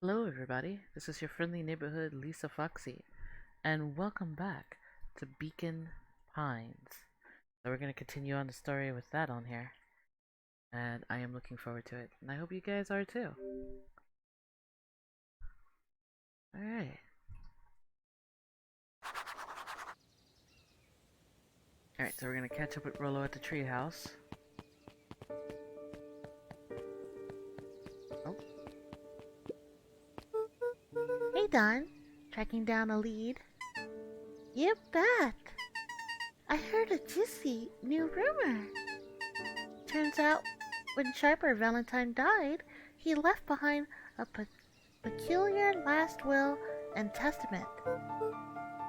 Hello, everybody. This is your friendly neighborhood Lisa Foxy, and welcome back to Beacon Pines. So we're gonna continue on the story with that on here, and I am looking forward to it, and I hope you guys are too. All right, all right. So we're gonna catch up with Rollo at the treehouse. Oh, Hey Don, tracking down a lead. You bet. I heard a juicy new rumor. Turns out, when Sharper Valentine died, he left behind a peculiar last will and testament.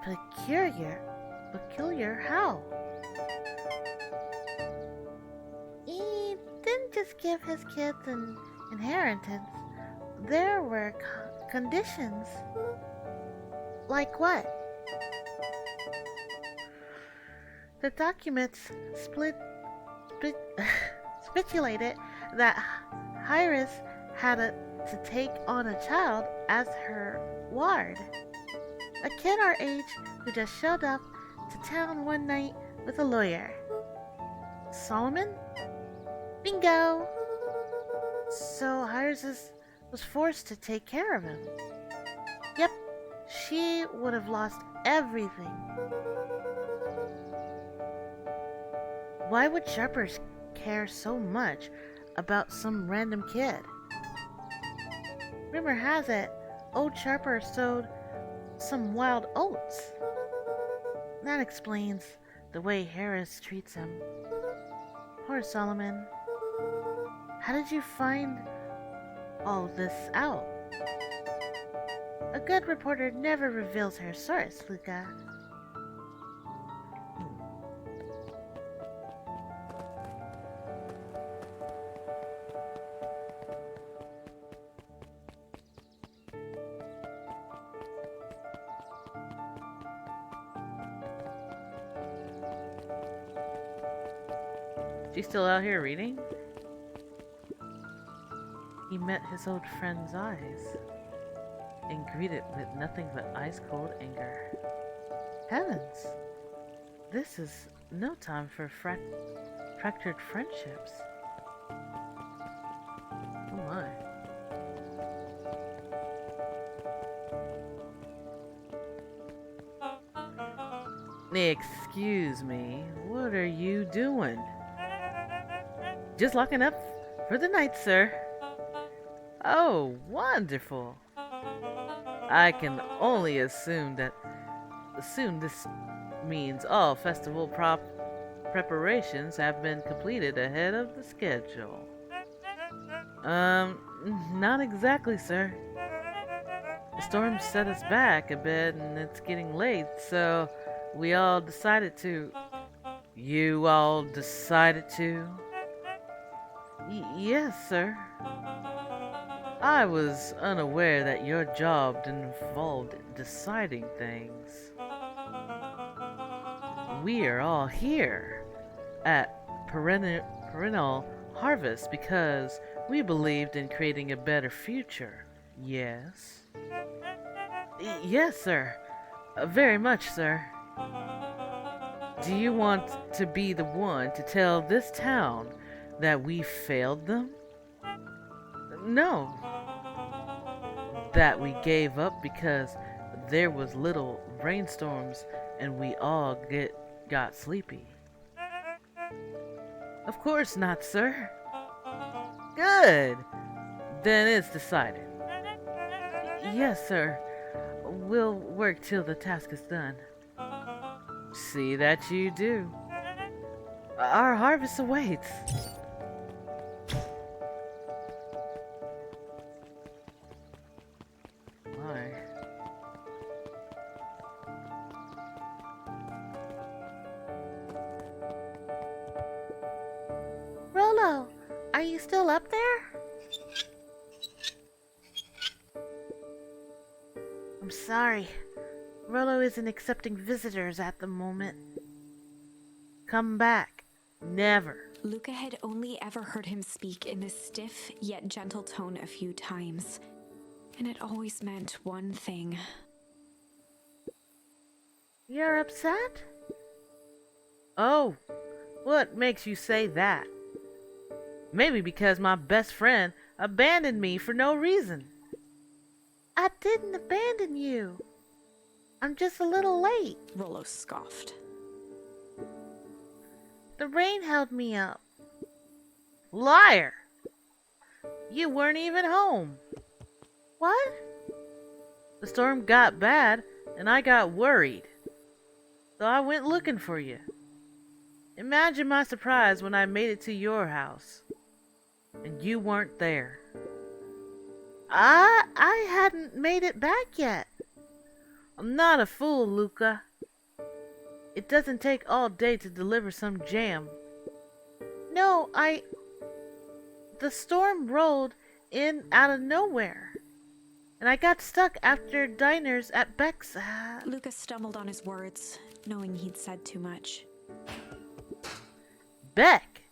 Peculiar? Peculiar how? He didn't just give his kids an inheritance. There were conditions. Like what? The documents split, speculated that Iris had to take on a child as her ward. A kid our age who just showed up to town one night with a lawyer. Solomon? Bingo! So was forced to take care of him. Yep, she would have lost everything. Why would Sharpers care so much about some random kid? Rumor has it, old Sharper sowed some wild oats. That explains the way Harris treats him. Poor Solomon. How did you find all this out? A good reporter never reveals her source, Luca. she's still out here reading. He met his old friend's eyes and greeted with nothing but ice-cold anger. Heavens! This is no time for fractured friendships. Oh my. Excuse me, what are you doing? Just locking up for the night, sir. Oh, wonderful. I can only assume this means all festival preparations have been completed ahead of the schedule. Um, not exactly, sir. The storm set us back a bit and it's getting late, so we all decided to. You all decided to? Yes, sir. I was unaware that your job involved deciding things. We are all here at Perennial Harvest because we believed in creating a better future. Yes? Yes, sir. Very much, sir. Do you want to be the one to tell this town that we failed them? No. That we gave up because there was little rainstorms and we all got sleepy. Of course not, sir. Good. Then it's decided. Yes, sir. We'll work till the task is done. See that you do. Our harvest awaits. My. Rollo, are you still up there? I'm sorry. Rollo isn't accepting visitors at the moment. Come back. Never. Luca had only ever heard him speak in this stiff yet gentle tone a few times. And it always meant one thing. You're upset? Oh, what makes you say that? Maybe because my best friend abandoned me for no reason. I didn't abandon you. I'm just a little late. Rollo scoffed. The rain held me up. Liar! You weren't even home. What? The storm got bad and I got worried. So I went looking for you. Imagine my surprise when I made it to your house and you weren't there. I hadn't made it back yet. I'm not a fool, Luca. It doesn't take all day to deliver some jam. No, the storm rolled in out of nowhere. And I got stuck after diners at Beck's. Lucas stumbled on his words, knowing he'd said too much. Beck?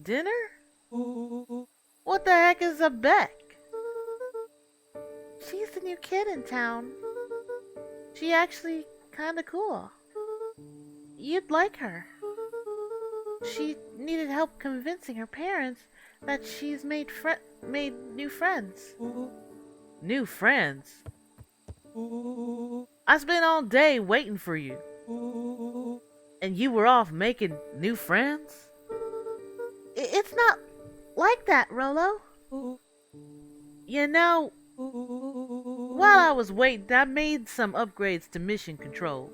Dinner? What the heck is a Beck? She's the new kid in town. She actually kinda cool. You'd like her. She needed help convincing her parents that she's made new friends. New friends? I spent all day waiting for you. And you were off making new friends? It's not like that, Rollo. You know, while I was waiting, I made some upgrades to mission control.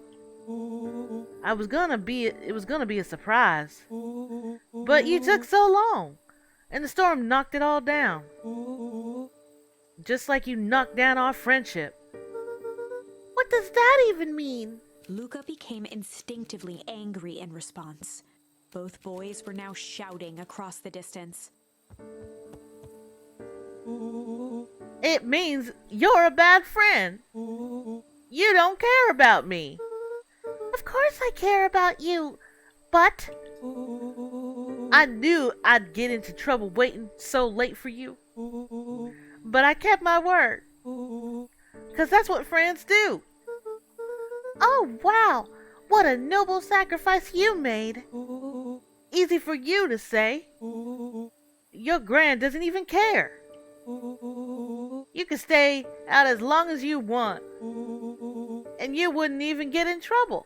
It was gonna be a surprise. But you took so long, and the storm knocked it all down. Just like you knocked down our friendship. What does that even mean? Luca became instinctively angry in response. Both boys were now shouting across the distance. It means you're a bad friend. You don't care about me. Of course I care about you, but I knew I'd get into trouble waiting so late for you. But I kept my word. 'Cause that's what friends do. oh wow, what a noble sacrifice you made. Easy for you to say. Your grand doesn't even care. You can stay out as long as you want. And you wouldn't even get in trouble.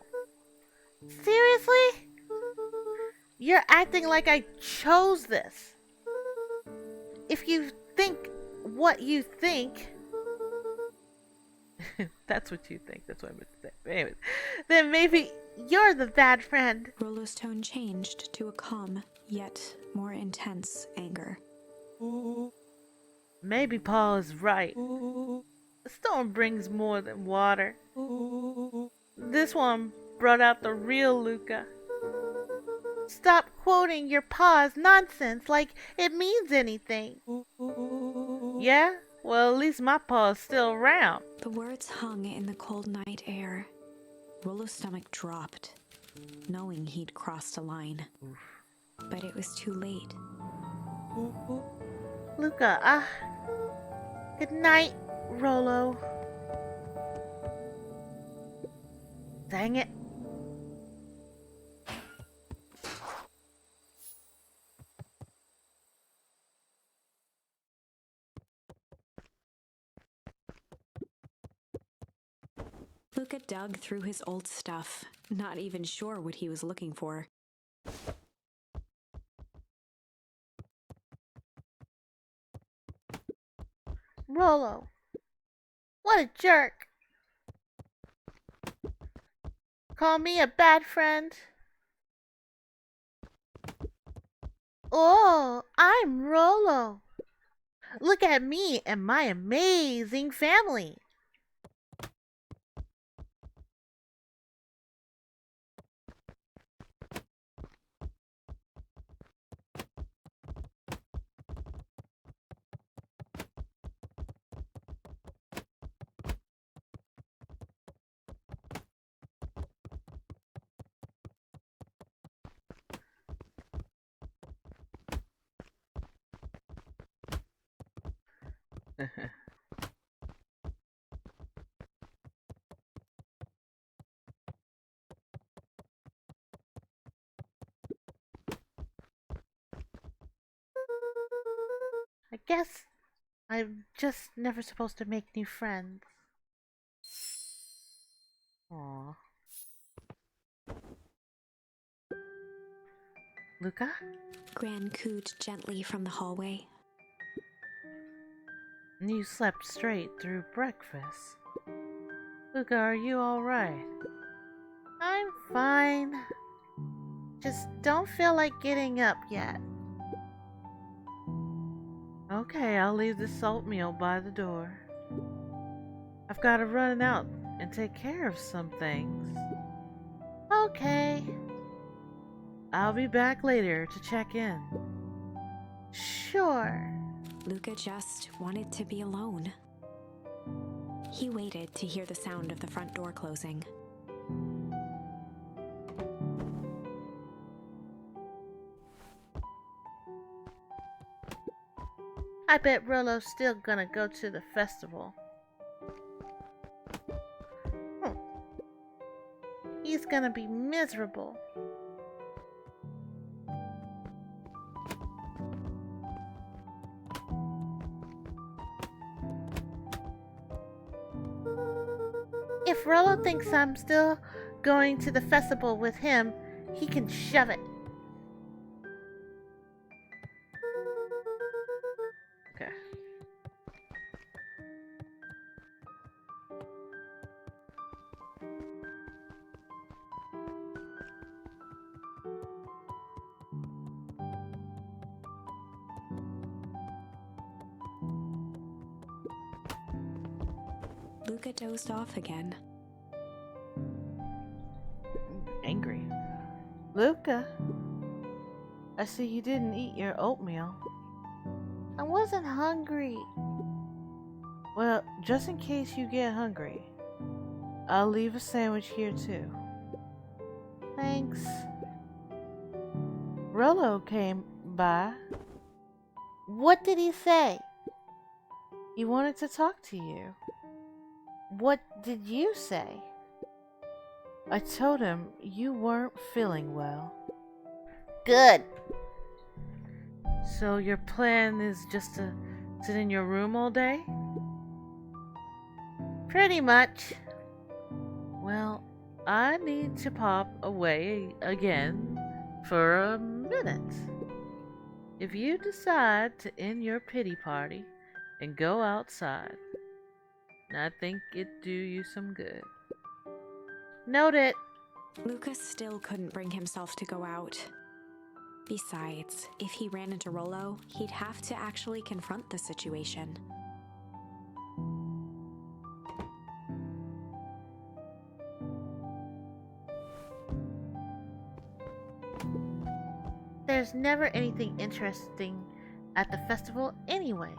Seriously? You're acting like I chose this. If you think what you think, That's what you think. That's what I meant to say. But anyways, then maybe you're the bad friend. Rollo's tone changed to a calm, yet more intense anger. maybe Paul is right. The storm brings more than water. This one brought out the real Luca. Stop quoting your pa's nonsense like it means anything. Yeah? Well, at least my paw's still around. The words hung in the cold night air. Rollo's stomach dropped, knowing he'd crossed a line. But it was too late. Luca, good night, Rollo. Dang it. Luca dug through his old stuff, not even sure what he was looking for. Rollo. What a jerk. Call me a bad friend. Oh, I'm Rollo. Look at me and my amazing family. guess I'm just never supposed to make new friends. Aw. Luca? Gran cooed gently from the hallway. You slept straight through breakfast. Luca, are you alright? I'm fine. Just don't feel like getting up yet. Okay, I'll leave this oatmeal by the door. I've got to run out and take care of some things. Okay. I'll be back later to check in. Sure. Luca just wanted to be alone. He waited to hear the sound of the front door closing. I bet Rollo's still gonna go to the festival. He's gonna be miserable. If Rollo thinks I'm still going to the festival with him, he can shove it. Okay. Luca dozed off again. Angry. Luca, I see you didn't eat your oatmeal. I wasn't hungry. Well, just in case you get hungry, I'll leave a sandwich here too. Thanks. Rollo came by. What did he say? He wanted to talk to you. What did you say? I told him you weren't feeling well. Good. So your plan is just to sit in your room all day? Pretty much. Well, I need to pop away again for a minute. If you decide to end your pity party and go outside, I think it'd do you some good. Noted. Luca still couldn't bring himself to go out. Besides, if he ran into Rollo, he'd have to actually confront the situation. There's never anything interesting at the festival anyway.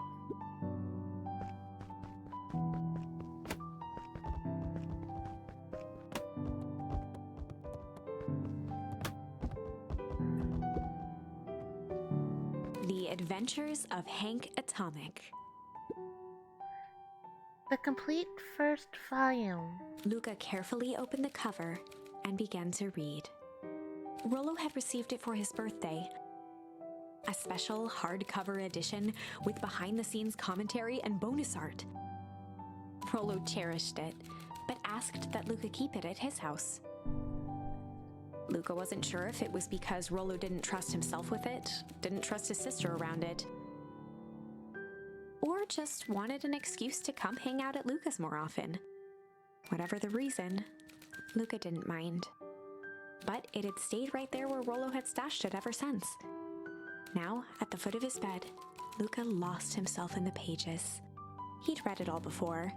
The Adventures of Hank Atomic. The complete first volume. Luca carefully opened the cover and began to read. Rollo had received it for his birthday. A special hardcover edition with behind-the-scenes commentary and bonus art. Rollo cherished it, but asked that Luca keep it at his house. Luca wasn't sure if it was because Rollo didn't trust himself with it, didn't trust his sister around it, or just wanted an excuse to come hang out at Luca's more often. Whatever the reason, Luca didn't mind. But it had stayed right there where Rollo had stashed it ever since. Now, at the foot of his bed, Luca lost himself in the pages. He'd read it all before,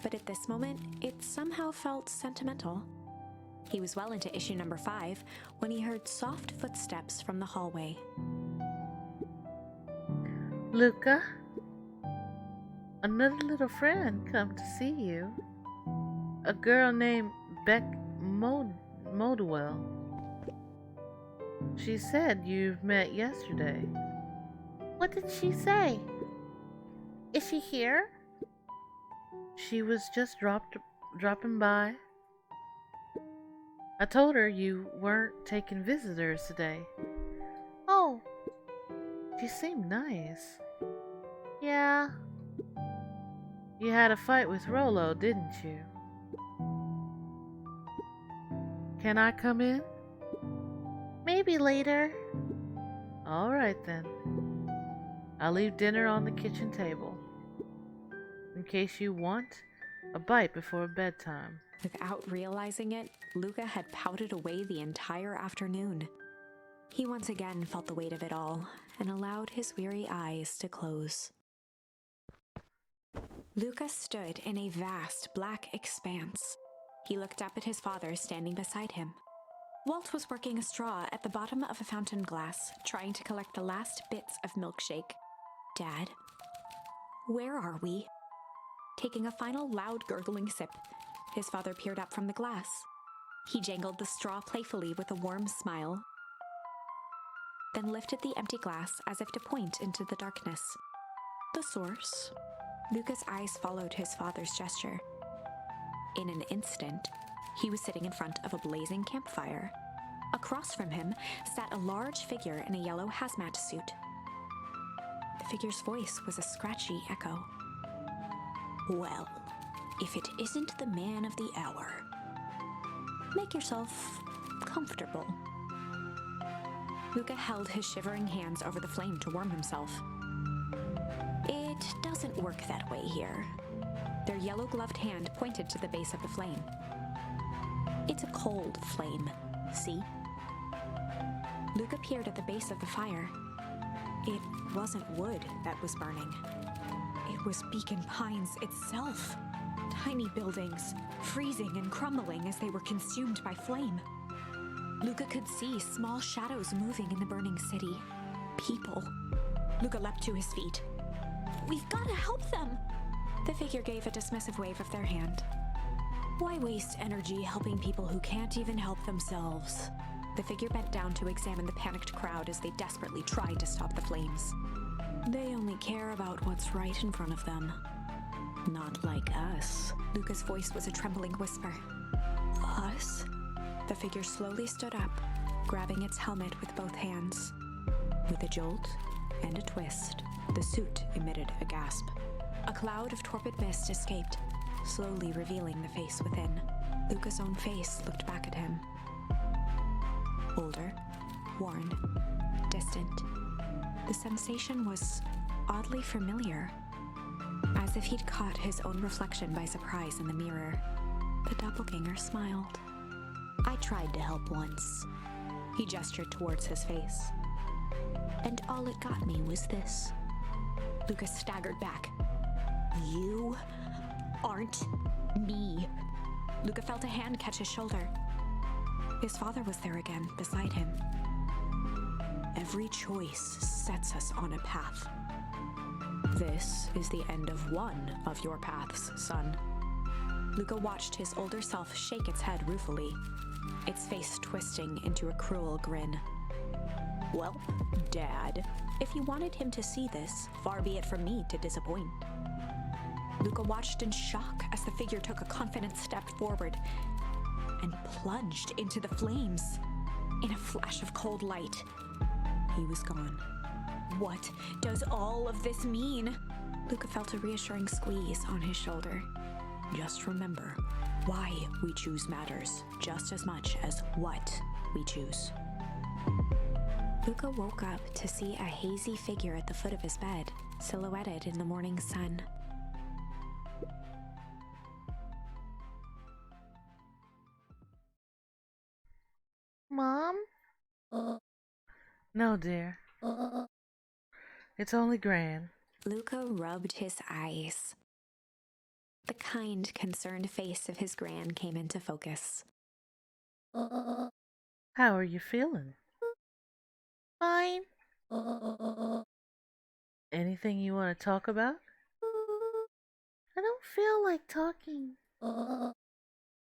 but at this moment, it somehow felt sentimental. He was well into issue number 5 when he heard soft footsteps from the hallway. Luca, another little friend come to see you. A girl named Beck Modwell. She said you've met yesterday. What did she say? Is she here? She was just dropping by. I told her you weren't taking visitors today. Oh, She seemed nice. Yeah, you had a fight with Rolo, didn't you? Can I come in? Maybe later. All right then. I'll leave dinner on the kitchen table in case you want a bite before bedtime. Without realizing it, Luca had pouted away the entire afternoon. He once again felt the weight of it all and allowed his weary eyes to close. Luca stood in a vast black expanse. He looked up at his father standing beside him. Walt was working a straw at the bottom of a fountain glass, trying to collect the last bits of milkshake. Dad, where are we? Taking a final loud gurgling sip, his father peered up from the glass. He jangled the straw playfully with a warm smile, then lifted the empty glass as if to point into the darkness. The source? Luca's eyes followed his father's gesture. In an instant, he was sitting in front of a blazing campfire. Across from him sat a large figure in a yellow hazmat suit. The figure's voice was a scratchy echo. Well, if it isn't the man of the hour. Make yourself comfortable. Luca held his shivering hands over the flame to warm himself. It doesn't work that way here. Their yellow-gloved hand pointed to the base of the flame. It's a cold flame, see? Luca peered at the base of the fire. It wasn't wood that was burning. It was Beacon Pines itself. Tiny buildings, freezing and crumbling as they were consumed by flame. Luca could see small shadows moving in the burning city. People. Luca leapt to his feet. We've got to help them! The figure gave a dismissive wave of their hand. Why waste energy helping people who can't even help themselves? The figure bent down to examine the panicked crowd as they desperately tried to stop the flames. They only care about what's right in front of them. Not like us. Luca's voice was a trembling whisper. Us? The figure slowly stood up, grabbing its helmet with both hands. With a jolt and a twist, the suit emitted a gasp. A cloud of torpid mist escaped, slowly revealing the face within. Luca's own face looked back at him. Older, worn, distant. The sensation was oddly familiar, as if he'd caught his own reflection by surprise in the mirror. The doppelganger smiled. I tried to help once. He gestured towards his face. And all it got me was this. Lucas staggered back. You aren't me. Luca felt a hand catch his shoulder. His father was there again, beside him. Every choice sets us on a path. This is the end of one of your paths, son. Luca watched his older self shake its head ruefully, its face twisting into a cruel grin. Well, Dad, if you wanted him to see this, far be it from me to disappoint. Luca watched in shock as the figure took a confident step forward and plunged into the flames. In a flash of cold light, he was gone. What does all of this mean? Luca felt a reassuring squeeze on his shoulder. Just remember, why we choose matters just as much as what we choose. Luca woke up to see a hazy figure at the foot of his bed, silhouetted in the morning sun. Mom? No, dear. It's only Gran. Luca rubbed his eyes. The kind, concerned face of his gran came into focus. How are you feeling? Fine. Anything you want to talk about? I don't feel like talking.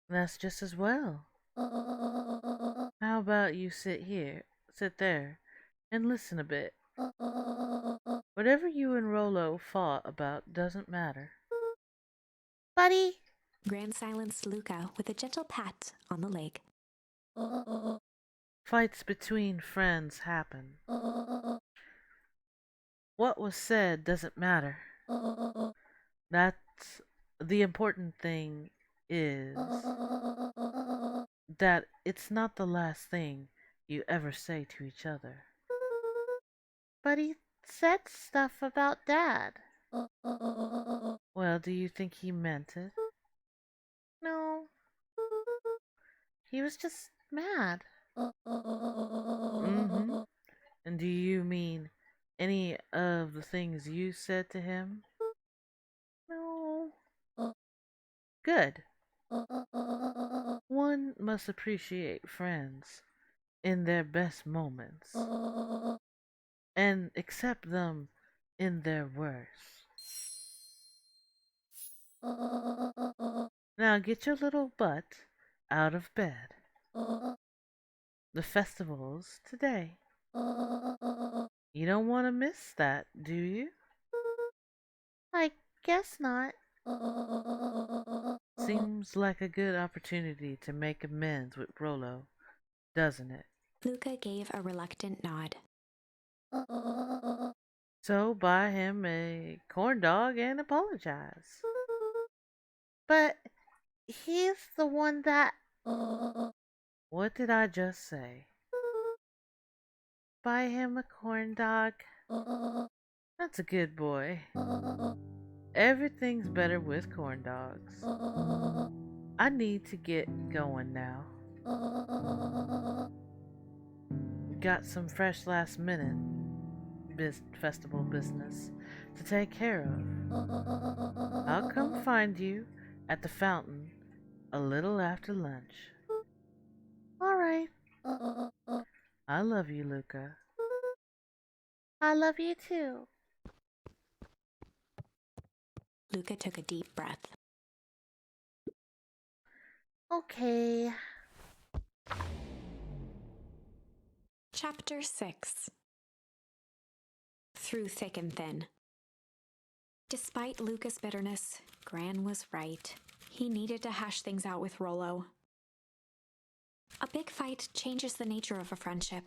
That's just as well. How about you sit there, and listen a bit. Whatever you and Rolo fought about doesn't matter. Buddy? Gran silenced Luca with a gentle pat on the leg. Fights between friends happen. What was said doesn't matter. That's the important thing is that it's not the last thing you ever say to each other. But he said stuff about Dad. Well, do you think he meant it? No, he was just mad. Mm-hmm. And do you mean any of the things you said to him? No. Good. One must appreciate friends in their best moments and accept them in their worst. Now get your little butt out of bed. The festival's today. You don't want to miss that, do you? I guess not. Seems like a good opportunity to make amends with Rollo, doesn't it? Luca gave a reluctant nod. So buy him a corn dog and apologize. But he's the one that What did I just say? buy him a corn dog. That's a good boy. Everything's better with corn dogs. I need to get going now. Got some fresh last minute festival business to take care of. I'll come find you at the fountain a little after lunch. All right. I love you, Luca. I love you too. Luca took a deep breath. Okay. Chapter 6. Through thick and thin. Despite Luca's bitterness, Gran was right. He needed to hash things out with Rollo. A big fight changes the nature of a friendship.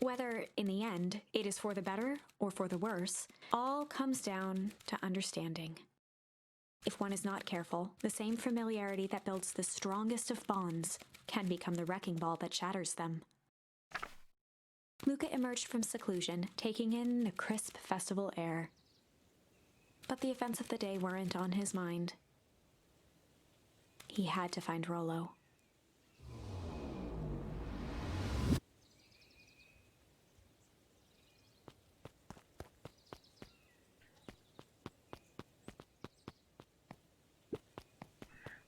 Whether, in the end, it is for the better or for the worse, all comes down to understanding. If one is not careful, the same familiarity that builds the strongest of bonds can become the wrecking ball that shatters them. Luca emerged from seclusion, taking in the crisp festival air. But the events of the day weren't on his mind. He had to find Rollo.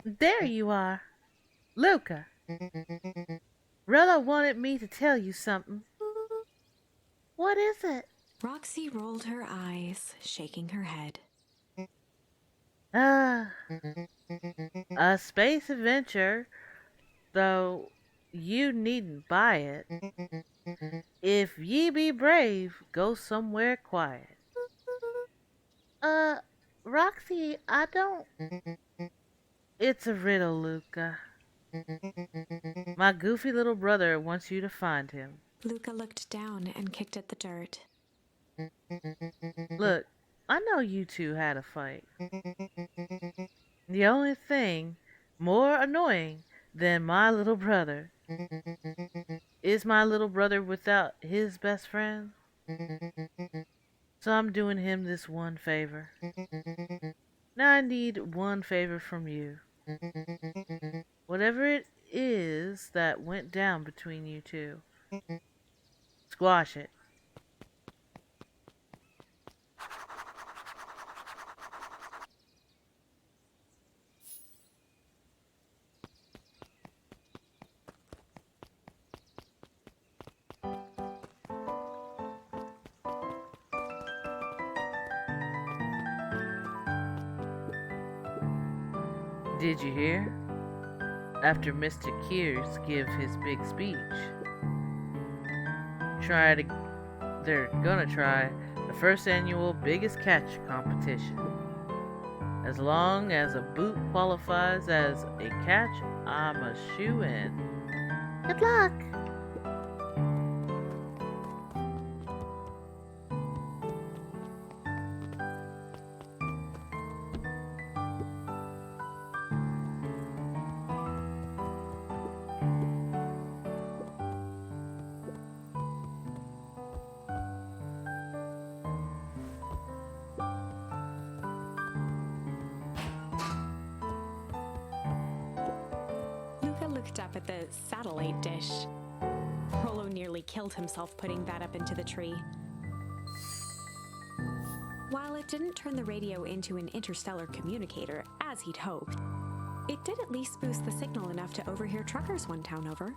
There you are. Luca. Rella wanted me to tell you something. What is it? Roxy rolled her eyes, shaking her head. Ah, a space adventure, though you needn't buy it. If ye be brave, go somewhere quiet. Uh, Roxy, I don't. It's a riddle, Luca. My goofy little brother wants you to find him. Luca looked down and kicked at the dirt. Look, I know you two had a fight. The only thing more annoying than my little brother is my little brother without his best friend. So I'm doing him this one favor. Now I need one favor from you. Whatever it is that went down between you two, squash it. Did you hear? After Mr. Kears give his big speech, they're gonna try the first annual biggest catch competition. As long as a boot qualifies as a catch, I'm a shoe-in. Good luck. looked up at the satellite dish. Rollo nearly killed himself putting that up into the tree. While it didn't turn the radio into an interstellar communicator, as he'd hoped, it did at least boost the signal enough to overhear truckers one town over.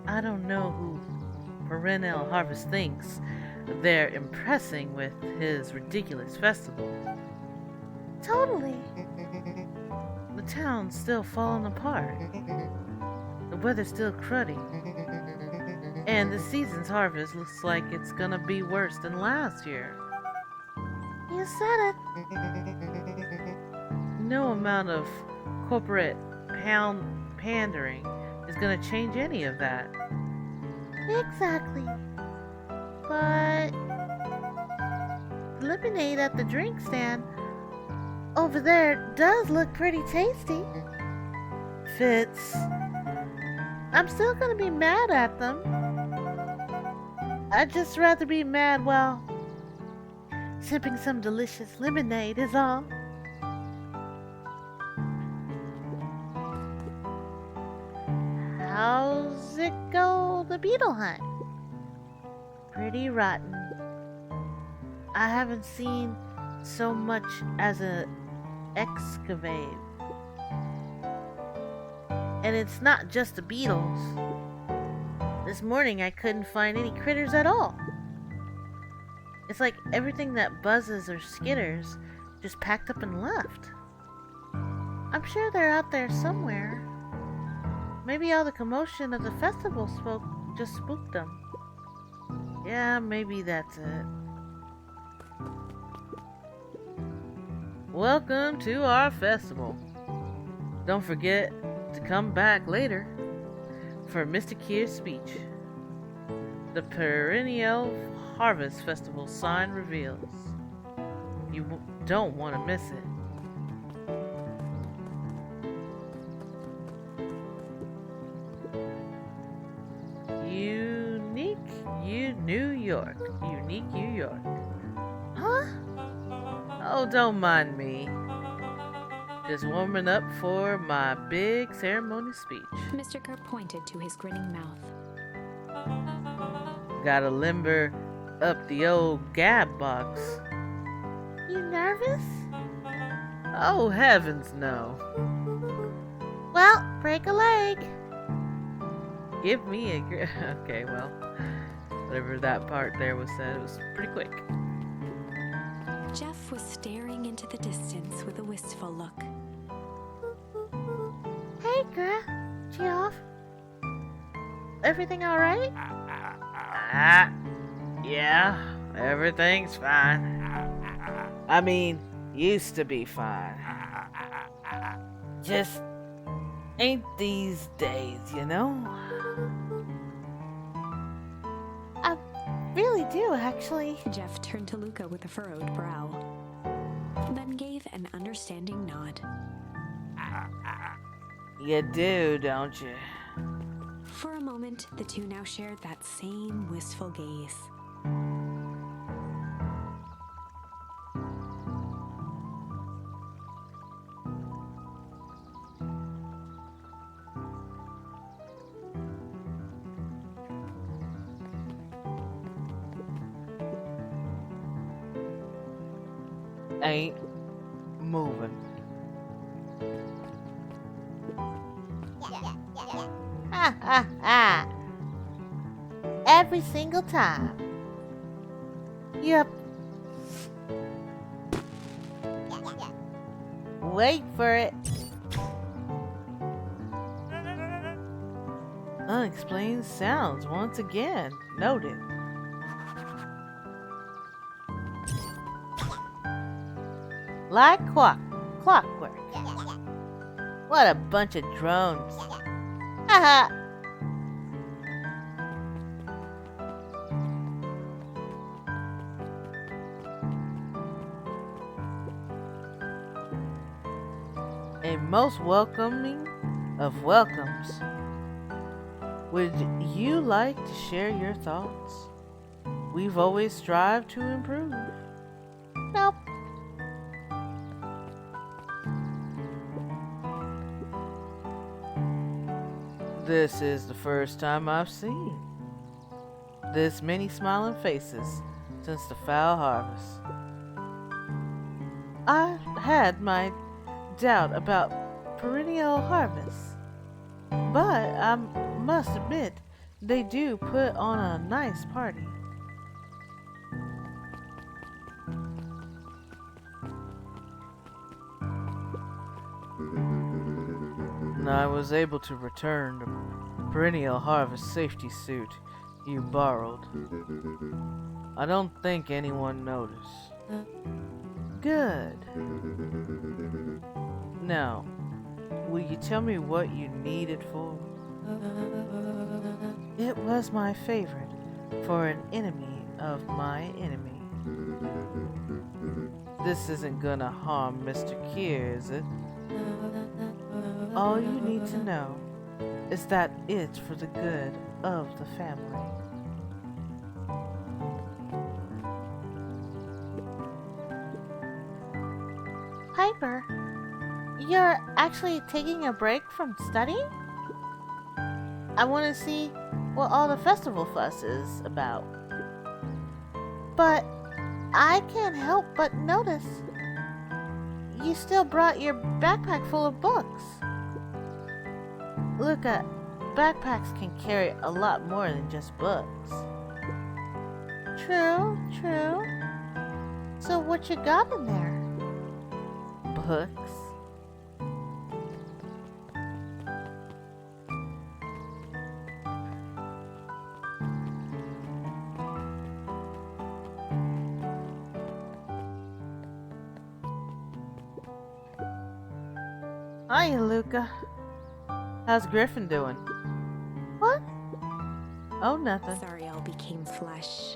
I don't know who Perennial Harvest thinks they're impressing with his ridiculous festival. Totally. The town's still falling apart. The weather's still cruddy. And the season's harvest looks like it's gonna be worse than last year. You said it. No amount of corporate pandering is gonna change any of that. Exactly. But the lemonade at the drink stand over there does look pretty tasty. Fitz, I'm still gonna be mad at them. I'd just rather be mad while sipping some delicious lemonade is all. How's it go, the beetle hunt? pretty rotten. I haven't seen so much as a excavate. And it's not just the beetles. This morning I couldn't find any critters at all. It's like everything that buzzes or skitters just packed up and left. I'm sure they're out there somewhere. Maybe all the commotion of the festival just spooked them. Yeah, maybe that's it. Welcome to our festival. Don't forget to come back later for Mr. Kier's speech. The Perennial Harvest Festival sign reveals. You don't want to miss it. New York. Unique New York. Huh? Oh, don't mind me. Just warming up for my big ceremony speech. Mr. Kerr pointed to his grinning mouth. Gotta limber up the old gab box. You nervous? Oh, heavens no. Well, break a leg. Give me a... Okay, well, whatever that part there was said, it was pretty quick. Jeff was staring into the distance with a wistful look. Hey, Geoff. Everything alright? Yeah, everything's fine. I mean, used to be fine. Just ain't these days, you know? I really do, actually. Jeff turned to Luca with a furrowed brow, then gave an understanding nod. You do, don't you? For a moment, the two now shared that same wistful gaze. Ain't moving. Ha ha ha. Every single time. Yep. Wait for it. Unexplained sounds once again. Noted. Like clockwork. What a bunch of drones. Haha. a most welcoming of welcomes. Would you like to share your thoughts? We've always strived to improve. Nope. This is the first time I've seen this many smiling faces since the foul harvest. I had my doubt about perennial harvests, but I must admit they do put on a nice party. And I was able to return the perennial harvest safety suit you borrowed. I don't think anyone noticed. Good. Now, will you tell me what you need it for? It was my favorite for an enemy of my enemy. This isn't gonna harm Mr. Kier, is it? All you need to know is that it's for the good of the family. Piper, you're actually taking a break from studying? I want to see what all the festival fuss is about. But I can't help but notice you still brought your backpack full of books. Luca, backpacks can carry a lot more than just books. True, true. So what you got in there? Books? Hiya, Luca. How's Griffin doing? What? Oh, nothing. Zariel became flesh.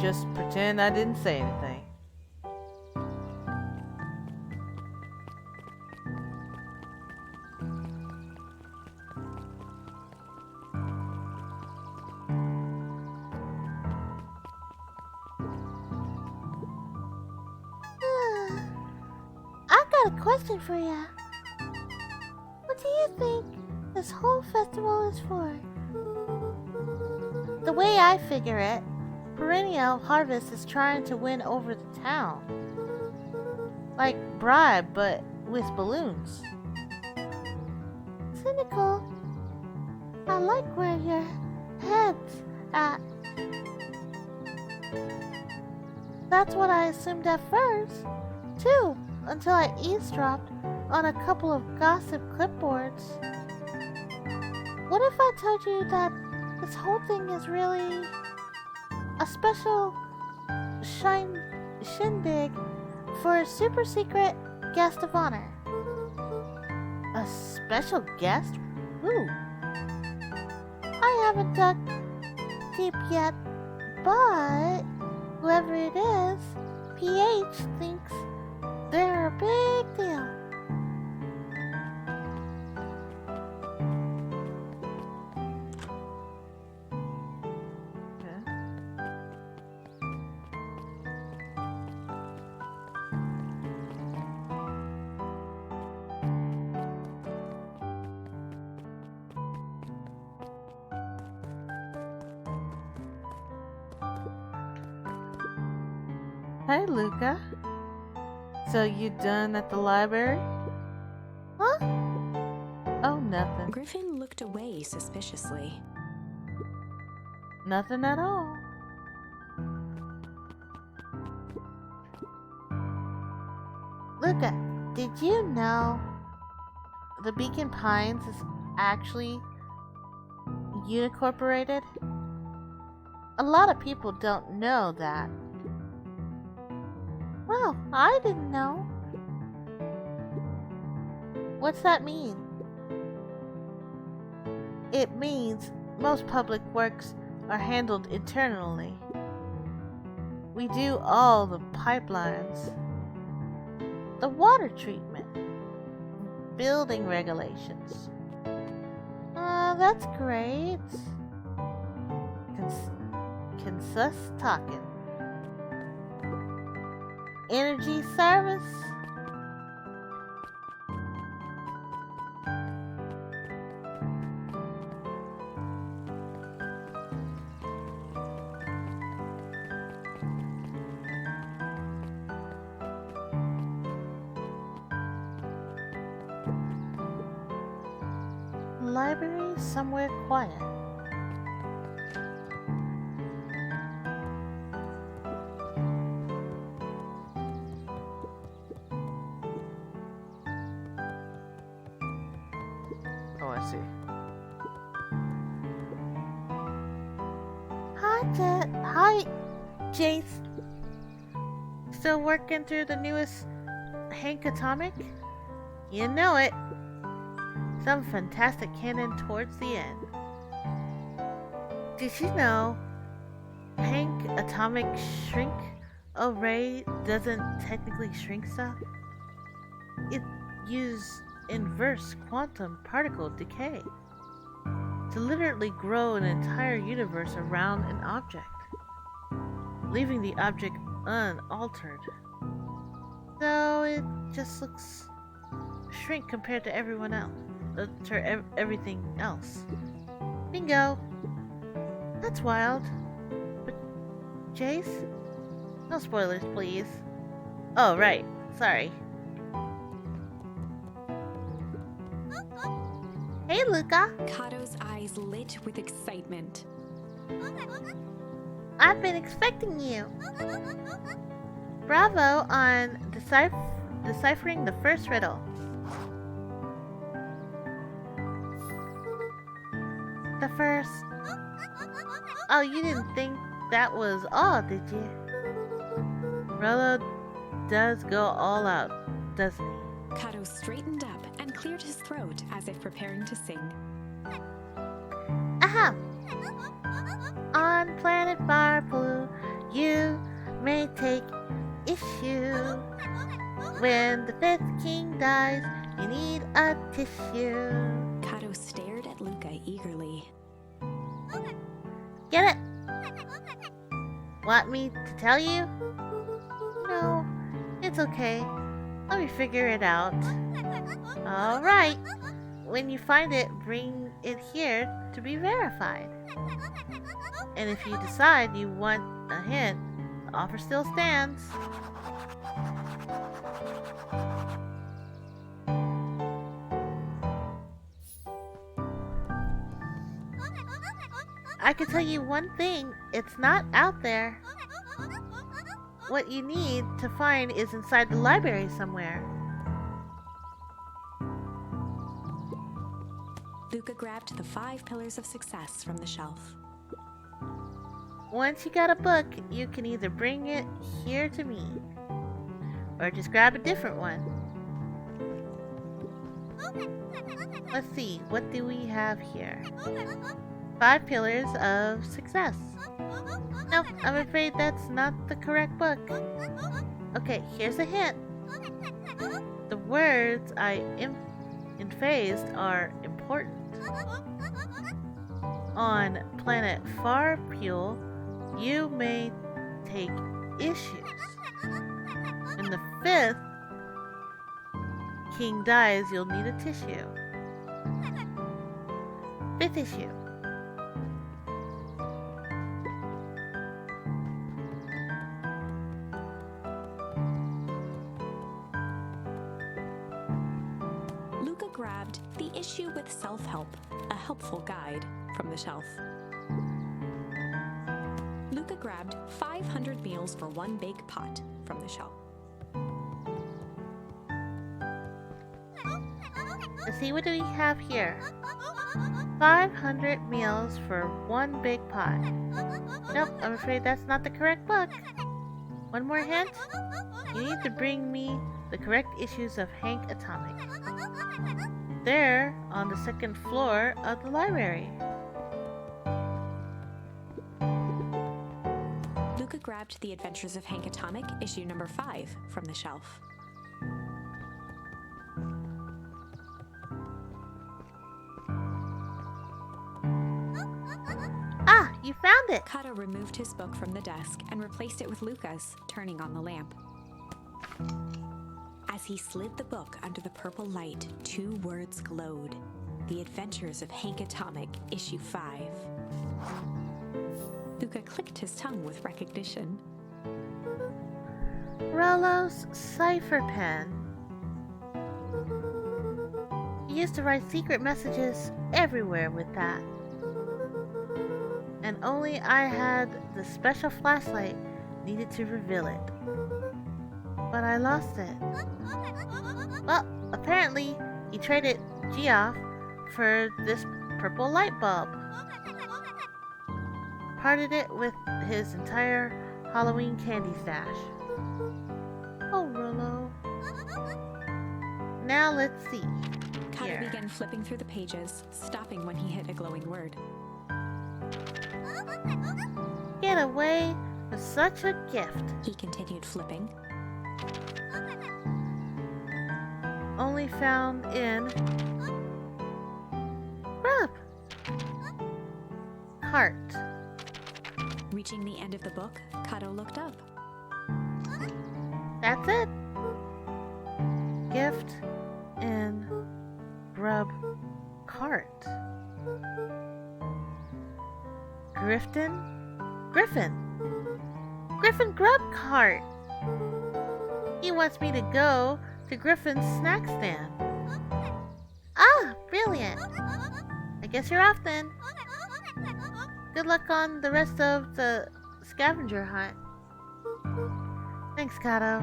Just pretend I didn't say anything. I got a question for you. What do you think this whole festival is for? The way I figure it, Perennial Harvest is trying to win over the town. Like bribe, but with balloons. Cynical. I like where your head's at. That's what I assumed at first, too, until I eavesdropped on a couple of gossip clipboards. What if I told you that this whole thing is really a special shindig for a super secret guest of honor? A special guest? Who? I haven't dug deep yet, but whoever it is, PH thinks they're a big deal. Hey, Luca. So you done at the library? Huh? Oh, nothing. Griffin looked away suspiciously. Nothing at all. Luca, did you know the Beacon Pines is actually unincorporated? A lot of people don't know that. Well, I didn't know. What's that mean? It means most public works are handled internally. We do all the pipelines. the water treatment, building regulations. That's great. Consus talking. Energy service. Library somewhere quiet. Oh, I see. Hi, Jace. Still working through the newest Hank Atomic? You know it. Some fantastic canon towards the end. Did you know Hank Atomic Shrink Array doesn't technically shrink stuff? It uses inverse quantum particle decay to literally grow an entire universe around an object, leaving the object unaltered. So it just looks shrink compared to everyone else, to everything else. Bingo. That's wild. But Jace? No spoilers, please. Oh, right. Sorry. Hey, Luca. Kato's eyes lit with excitement. I've been expecting you. Bravo on deciphering the first riddle. The first... Oh, you didn't think that was all, did you? Rolo does go all out, doesn't he? Kato straightened up and cleared his throat as if preparing to sing. Aha! On planet Farpool, you may take issue. When the fifth king dies, you need a tissue. Kato stared at Luca eagerly. Get it? Want me to tell you? No, it's okay. Let me figure it out. Alright. When you find it, bring it here to be verified. And if you decide you want a hint, the offer still stands. I can tell you one thing, it's not out there. What you need to find is inside the library somewhere. Luca grabbed the 5 pillars of success from the shelf. Once you got a book, you can either bring it here to me, or just grab a different one. Let's see, what do we have here? 5 pillars of success. Nope, I'm afraid that's not the correct book. Okay, here's a hint. The words I emphasized are important. On planet Farpool, you may take issues. When the 5th king dies, you'll need a tissue. 5th issue. Luca grabbed the issue with self-help, a helpful guide, from the shelf. Luca grabbed 500 meals for one big pot from the shelf. Let's see, what do we have here? 500 meals for one big pot. Nope, I'm afraid that's not the correct book. One more hint. You need to bring me the correct issues of Hank Atomic. They're on the 2nd floor of the library. Luca grabbed The Adventures of Hank Atomic, issue number 5, from the shelf. You found it! Kato removed his book from the desk and replaced it with Luca's, turning on the lamp. As he slid the book under the purple light, 2 words glowed. The Adventures of Hank Atomic, Issue 5. Luca clicked his tongue with recognition. Rollo's cipher pen. He used to write secret messages everywhere with that. And only I had the special flashlight needed to reveal it. But I lost it. Well, apparently he traded Geoff for this purple light bulb. Parted it with his entire Halloween candy stash. Oh, Rollo. Now let's see. Kato began flipping through the pages, stopping when he hit a glowing word. Get away with such a gift. He continued flipping. Only found in Grub Cart. Reaching the end of the book, Kato looked up. That's it. Gift in Grub Cart. Griffin Grub Cart. He wants me to go to Griffin's snack stand. Ah, brilliant. I guess you're off then. Good luck on the rest of the scavenger hunt. Thanks, Kato.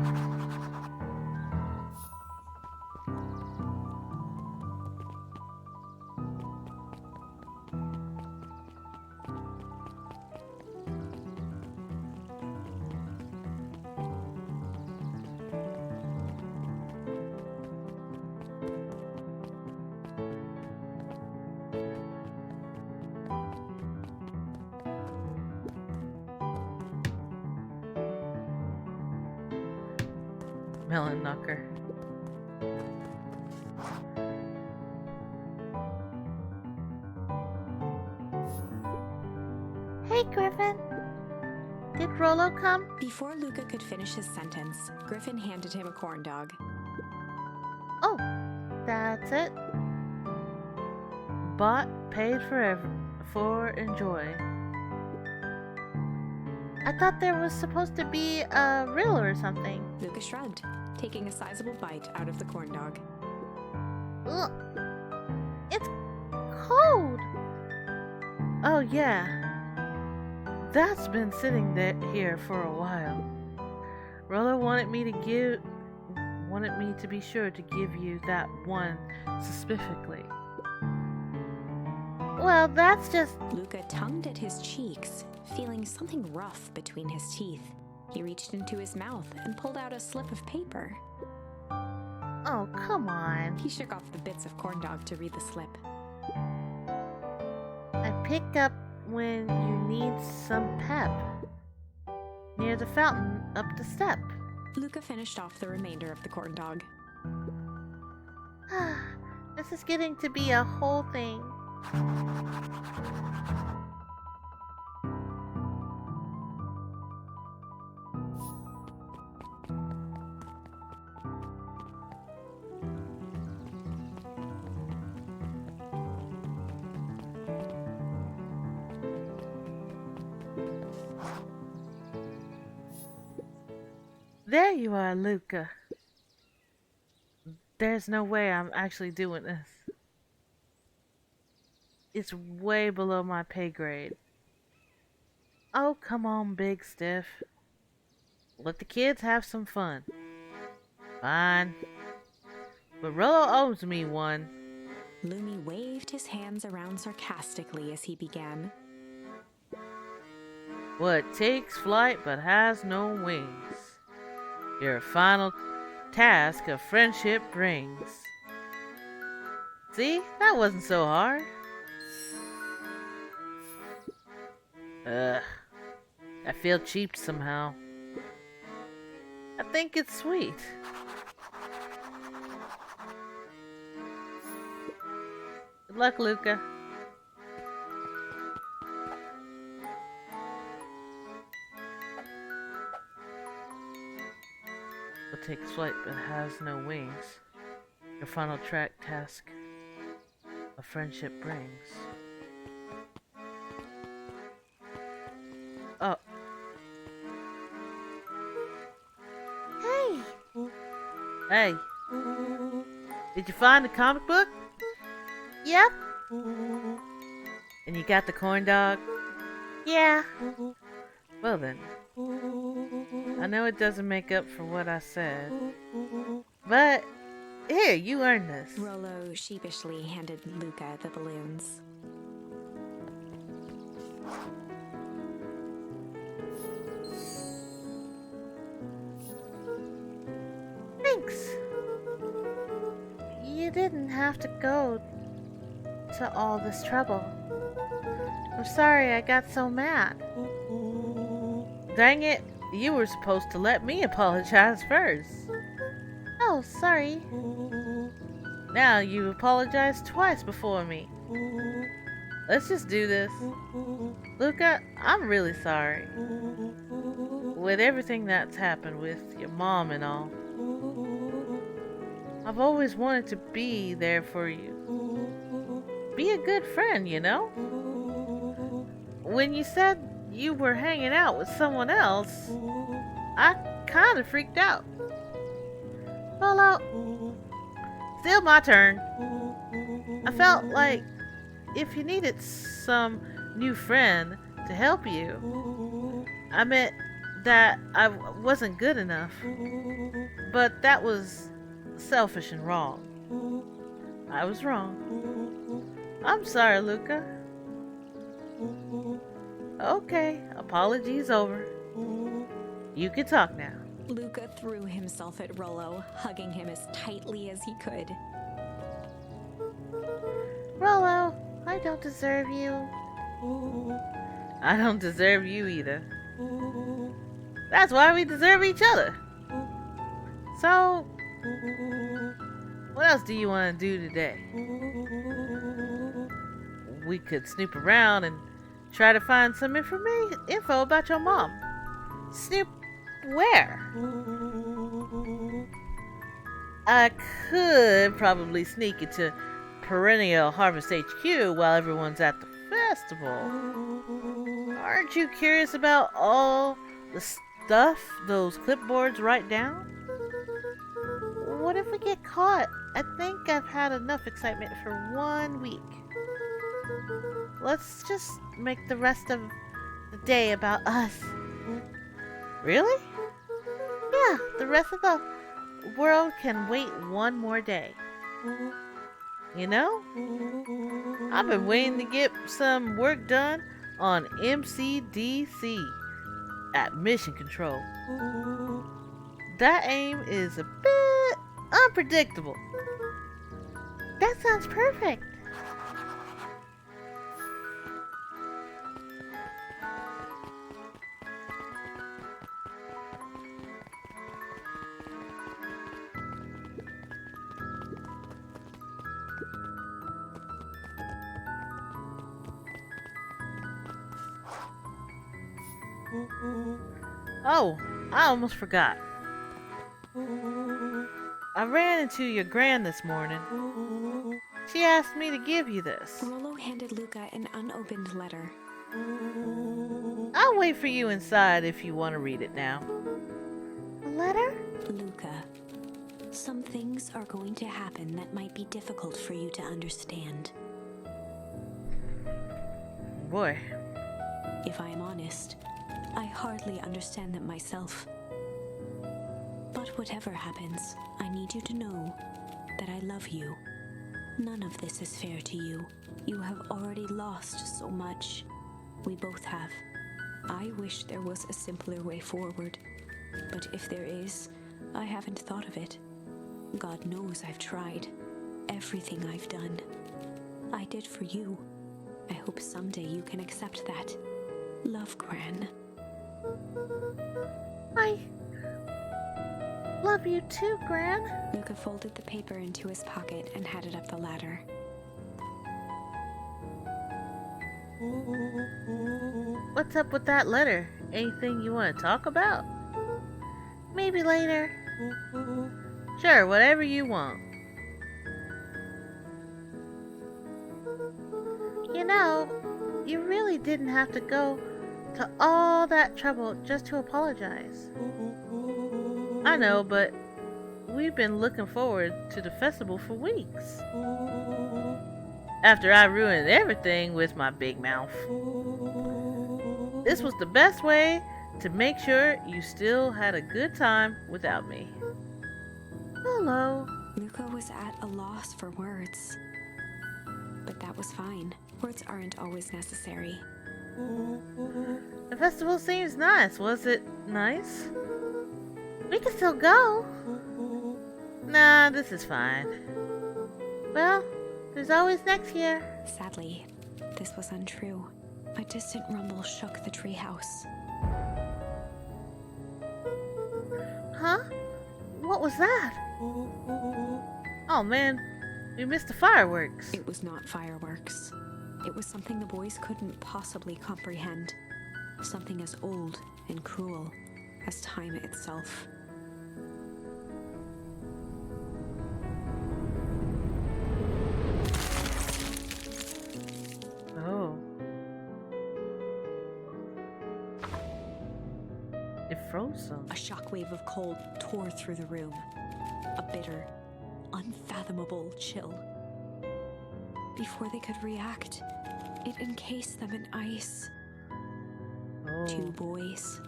Melon knocker. Hey, Griffin. Did Rollo come? Before Luca could finish his sentence, Griffin handed him a corn dog. Oh, that's it. Bought, paid for enjoy. I thought there was supposed to be a riddle or something. Luca shrugged, taking a sizable bite out of the corn dog. Ugh. It's cold. Oh yeah. That's been sitting here for a while. Rollo wanted me to be sure to give you that one specifically. Well, that's just... Luca tongued at his cheeks, feeling something rough between his teeth. He reached into his mouth and pulled out a slip of paper. Oh, come on. He shook off the bits of corn dog to read the slip. I pick up when you need some pep. Near the fountain up the step. Luca finished off the remainder of the corn dog. This is getting to be a whole thing. There you are, Luca. There's no way I'm actually doing this. It's way below my pay grade. Oh, come on, Big Stiff. Let the kids have some fun. Fine. But Rollo owes me one. Lumi waved his hands around sarcastically as he began. What takes flight but has no wings, your final task of friendship brings. See, that wasn't so hard. I feel cheap somehow. I think it's sweet. Good luck, Luca. It takes flight but has no wings. Your final track task a friendship brings. Oh, Hey! hey, did you find the comic book? Yep. And you got the corn dog? Yeah. Well then, I know it doesn't make up for what I said, but here, you earned this. Rollo sheepishly handed Luca the balloons. Thanks. You didn't have to go to all this trouble. I'm sorry I got so mad. Dang it, you were supposed to let me apologize first. Oh, sorry. Now you apologized twice before me. Let's just do this. Luca, I'm really sorry. With everything that's happened with your mom and all. I've always wanted to be there for you. Be a good friend, you know? When you said you were hanging out with someone else, I kinda freaked out. Polo, Still my turn. I felt like if you needed some new friend to help you, I meant that I wasn't good enough. But that was selfish and wrong. I was wrong. I'm sorry, Luca. Okay, apologies over. You can talk now. Luca threw himself at Rollo, hugging him as tightly as he could. Rollo, I don't deserve you. I don't deserve you either. That's why we deserve each other. So, what else do you want to do today? We could snoop around and try to find some info about your mom. Snoop, where? I could probably sneak into Perennial Harvest HQ while everyone's at the festival. Aren't you curious about all the stuff those clipboards write down? What if we get caught? I think I've had enough excitement for 1 week. Let's just make the rest of the day about us. Really? Yeah, the rest of the world can wait 1 more day. You know, I've been waiting to get some work done on MCDC at Mission Control. That aim is a bit unpredictable. That sounds perfect. Oh, I almost forgot. I ran into your gran this morning. She asked me to give you this. Rollo handed Luca an unopened letter. I'll wait for you inside if you want to read it now. A letter? Luca, some things are going to happen that might be difficult for you to understand. Boy, If I am honest, I hardly understand them myself. But whatever happens, I need you to know that I love you. None of this is fair to you. You have already lost so much. We both have. I wish there was a simpler way forward. But if there is, I haven't thought of it. God knows I've tried. Everything I've done, I did for you. I hope someday you can accept that. Love, Gran. I love you too, Gran. Luca folded the paper into his pocket and headed up the ladder. what's up with that letter? Anything you want to talk about? Maybe later. Sure, whatever you want. You know, you really didn't have to go to all that trouble just to apologize. I know, but we've been looking forward to the festival for weeks. After I ruined everything with my big mouth. This was the best way to make sure you still had a good time without me. Hello. Luca was at a loss for words. But that was fine. Words aren't always necessary. The festival seems nice. Was it nice? We can still go. Nah, this is fine. Well, there's always next year. Sadly, this was untrue. A distant rumble shook the treehouse. Huh? What was that? Oh man, we missed the fireworks. It was not fireworks. It was something the boys couldn't possibly comprehend. Something as old and cruel as time itself. Oh. It froze some. A shockwave of cold tore through the room. A bitter, unfathomable chill. Before they could react, it encased them in ice. Oh. Two boys,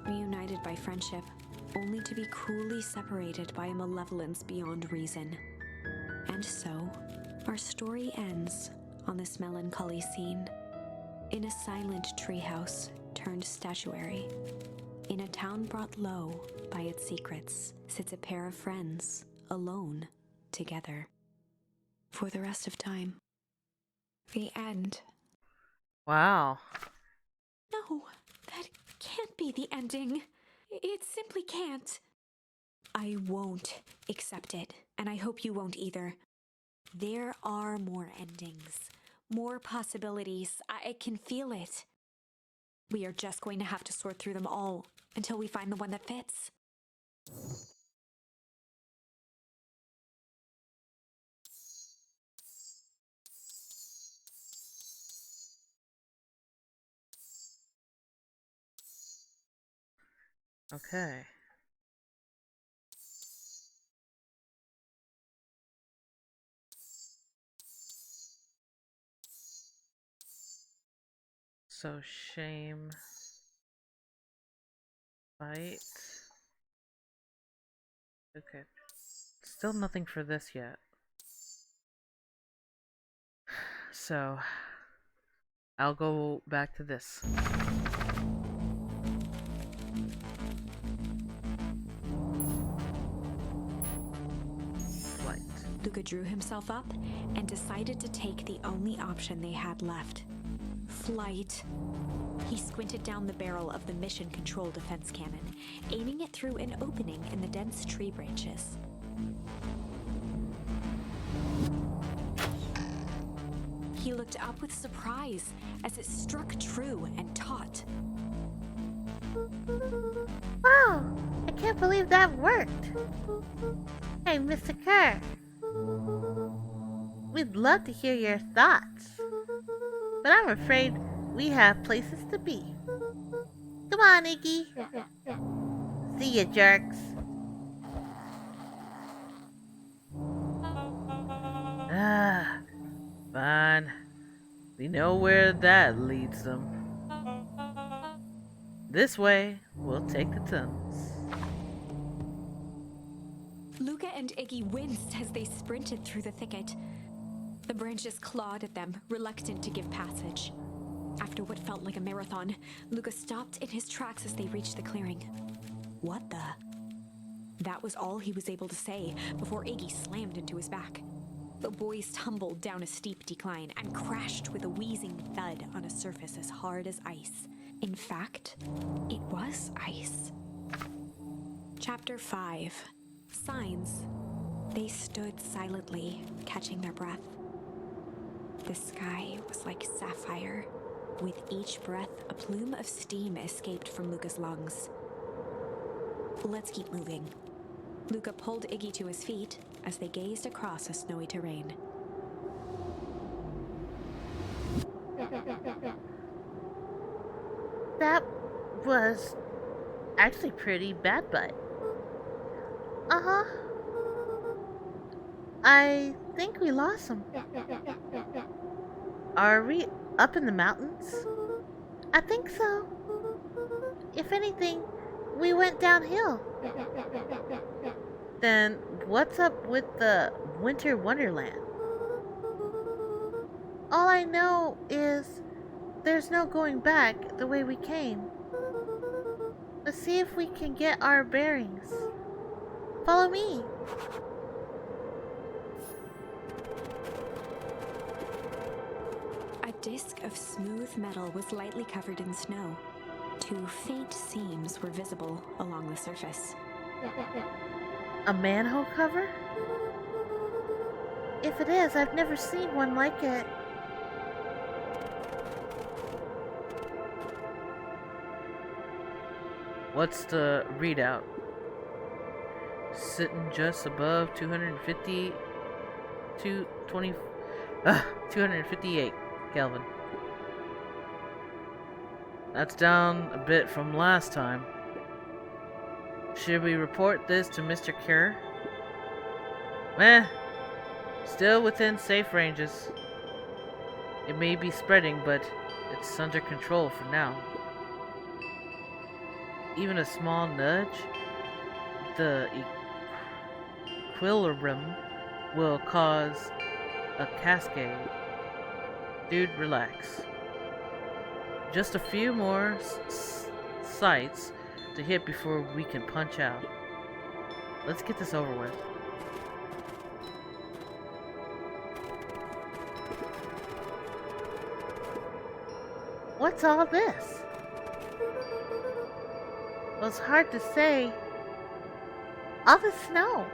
reunited by friendship, only to be cruelly separated by a malevolence beyond reason. And so, our story ends on this melancholy scene. In a silent treehouse turned statuary, in a town brought low by its secrets, sits a pair of friends, alone, together. For the rest of time. The end. Wow. No, that can't be the ending. It simply can't. I won't accept it, and I hope you won't either. There are more endings, more possibilities. I can feel it. We are just going to have to sort through them all until we find the one that fits. Okay. So shame. Fight. Okay. Still nothing for this yet. So I'll go back to this. Flight. Luca drew himself up and decided to take the only option they had left. Flight. He squinted down the barrel of the mission control defense cannon, aiming it through an opening in the dense tree branches. He looked up with surprise as it struck true and taut. Wow, I can't believe that worked. Hey, Mr. Kerr. We'd love to hear your thoughts. But I'm afraid we have places to be. Come on, Iggy. See ya, jerks. Ah, fine. We know where that leads them. This way, we'll take the tunnels. Luca and Iggy winced as they sprinted through the thicket. The branches clawed at them, reluctant to give passage. After what felt like a marathon, Luca stopped in his tracks as they reached the clearing. What the? That was all he was able to say before Iggy slammed into his back. The boys tumbled down a steep decline and crashed with a wheezing thud on a surface as hard as ice. In fact, it was ice. Chapter 5. Signs. They stood silently, catching their breath. The sky was like sapphire. With each breath, a plume of steam escaped from Luca's lungs. Let's keep moving. Luca pulled Iggy to his feet as they gazed across a snowy terrain. That was actually pretty bad, but. Uh-huh. I think we lost him. Are we up in the mountains? I think so. If anything, we went downhill. Then what's up with the Winter Wonderland? All I know is there's no going back the way we came. Let's see if we can get our bearings. Follow me. A disc of smooth metal was lightly covered in snow. Two faint seams were visible along the surface. A manhole cover? If it is, I've never seen one like it. What's the readout? Sitting just above 250, 258 Kelvin. That's down a bit from last time. Should we report this to Mr. Kerr? Still within safe ranges. It may be spreading, but it's under control for now. Even a small nudge, the equilibrium will cause a cascade. Dude, relax. Just a few more sites to hit before we can punch out. Let's get this over with. What's all this? Well, it's hard to say. All the snow.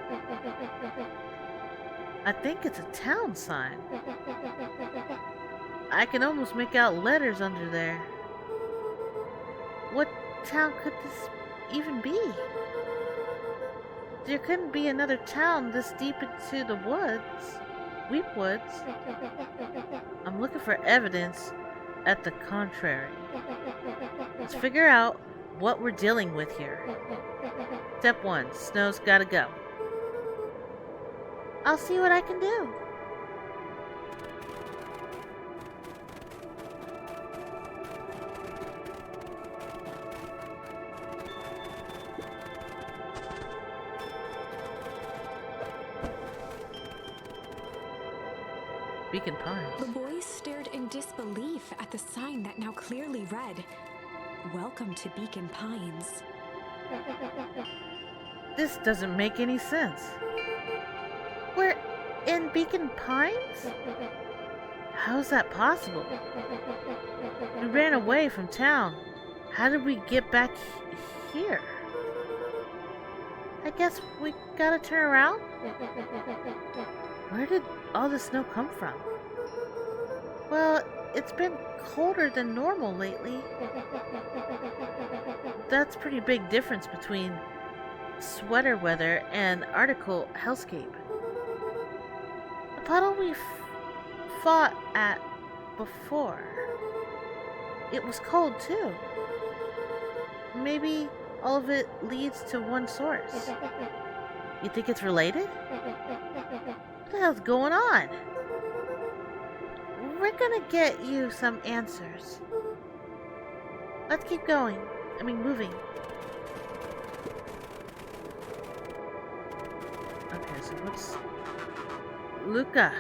I think it's a town sign. I can almost make out letters under there. What town could this even be? There couldn't be another town this deep into the woods. Weep Woods. I'm looking for evidence at the contrary. Let's figure out what we're dealing with here. Step 1. Snow's gotta go. I'll see what I can do. Beacon Pines. The boys stared in disbelief at the sign that now clearly read, "Welcome to Beacon Pines." This doesn't make any sense. We're in Beacon Pines? How's that possible? We ran away from town. How did we get back here? I guess we gotta turn around? Where did all the snow come from? Well, it's been colder than normal lately. That's a pretty big difference between sweater weather and article hellscape. The puddle we fought at before. It was cold too. Maybe all of it leads to one source. You think it's related? What the hell's going on? We're gonna get you some answers. Let's keep going. Moving. Okay, so what's... Luca!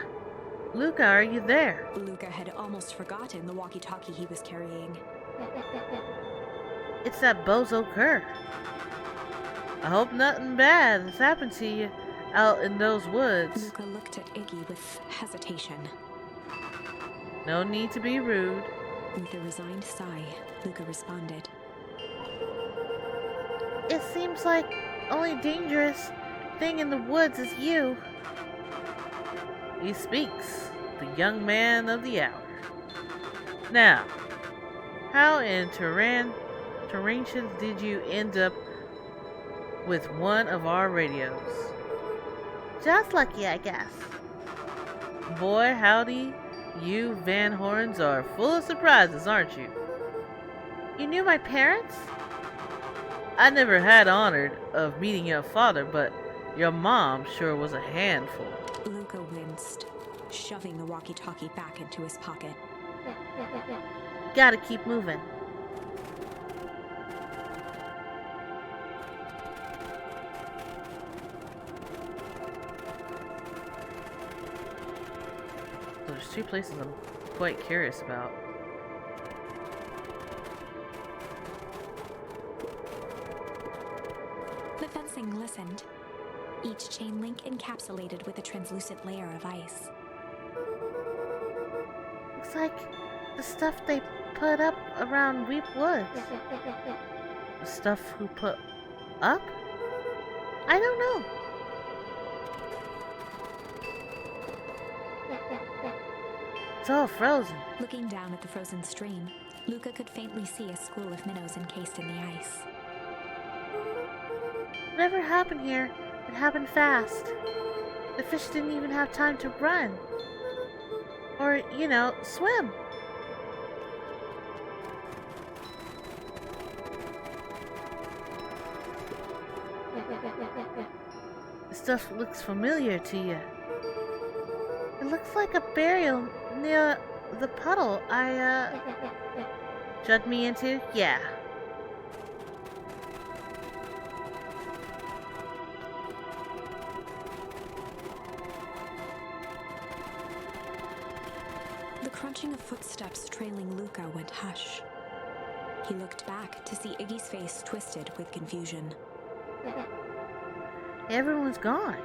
Luca, are you there? Luca had almost forgotten the walkie-talkie he was carrying. It's that bozo Kerr. I hope nothing bad has happened to you out in those woods. Luca looked at Iggy with hesitation. No need to be rude. With a resigned sigh, Luca responded. It seems like only dangerous thing in the woods is you. He speaks, the young man of the hour. Now, how in Tarantula did you end up with one of our radios. Just lucky, I guess. Boy, howdy, you Van Horns are full of surprises, aren't you? You knew my parents? I never had honored of meeting your father, but your mom sure was a handful. Luca winced, shoving the walkie-talkie back into his pocket. Gotta keep moving. There's two places I'm quite curious about. The fencing glistened, each chain link encapsulated with a translucent layer of ice. Looks like the stuff they put up around Weep Woods. The stuff who put up? I don't know. It's all frozen. Looking down at the frozen stream, Luca could faintly see a school of minnows encased in the ice. Whatever happened here, it happened fast. The fish didn't even have time to run. Or, swim. The stuff looks familiar to you. It looks like a burial near the puddle I Drug me into? Yeah. The crunching of footsteps trailing Luca went hush. He looked back to see Iggy's face twisted with confusion. Everyone's gone.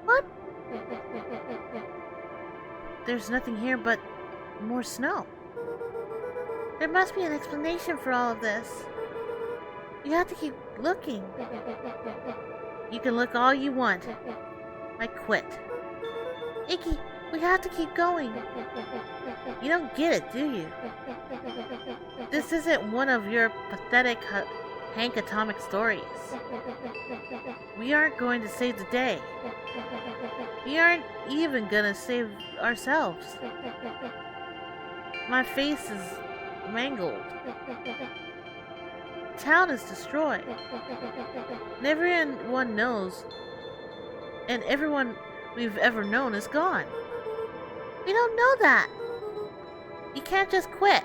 What? There's nothing here but more snow. There must be an explanation for all of this. You have to keep looking. You can look all you want. I quit. Iggy, we have to keep going. You don't get it, do you? This isn't one of your pathetic Hank Atomic stories. We aren't going to save the day. We aren't even gonna save ourselves. My face is mangled. Town is destroyed. And everyone knows, and everyone we've ever known is gone. We don't know that. You can't just quit.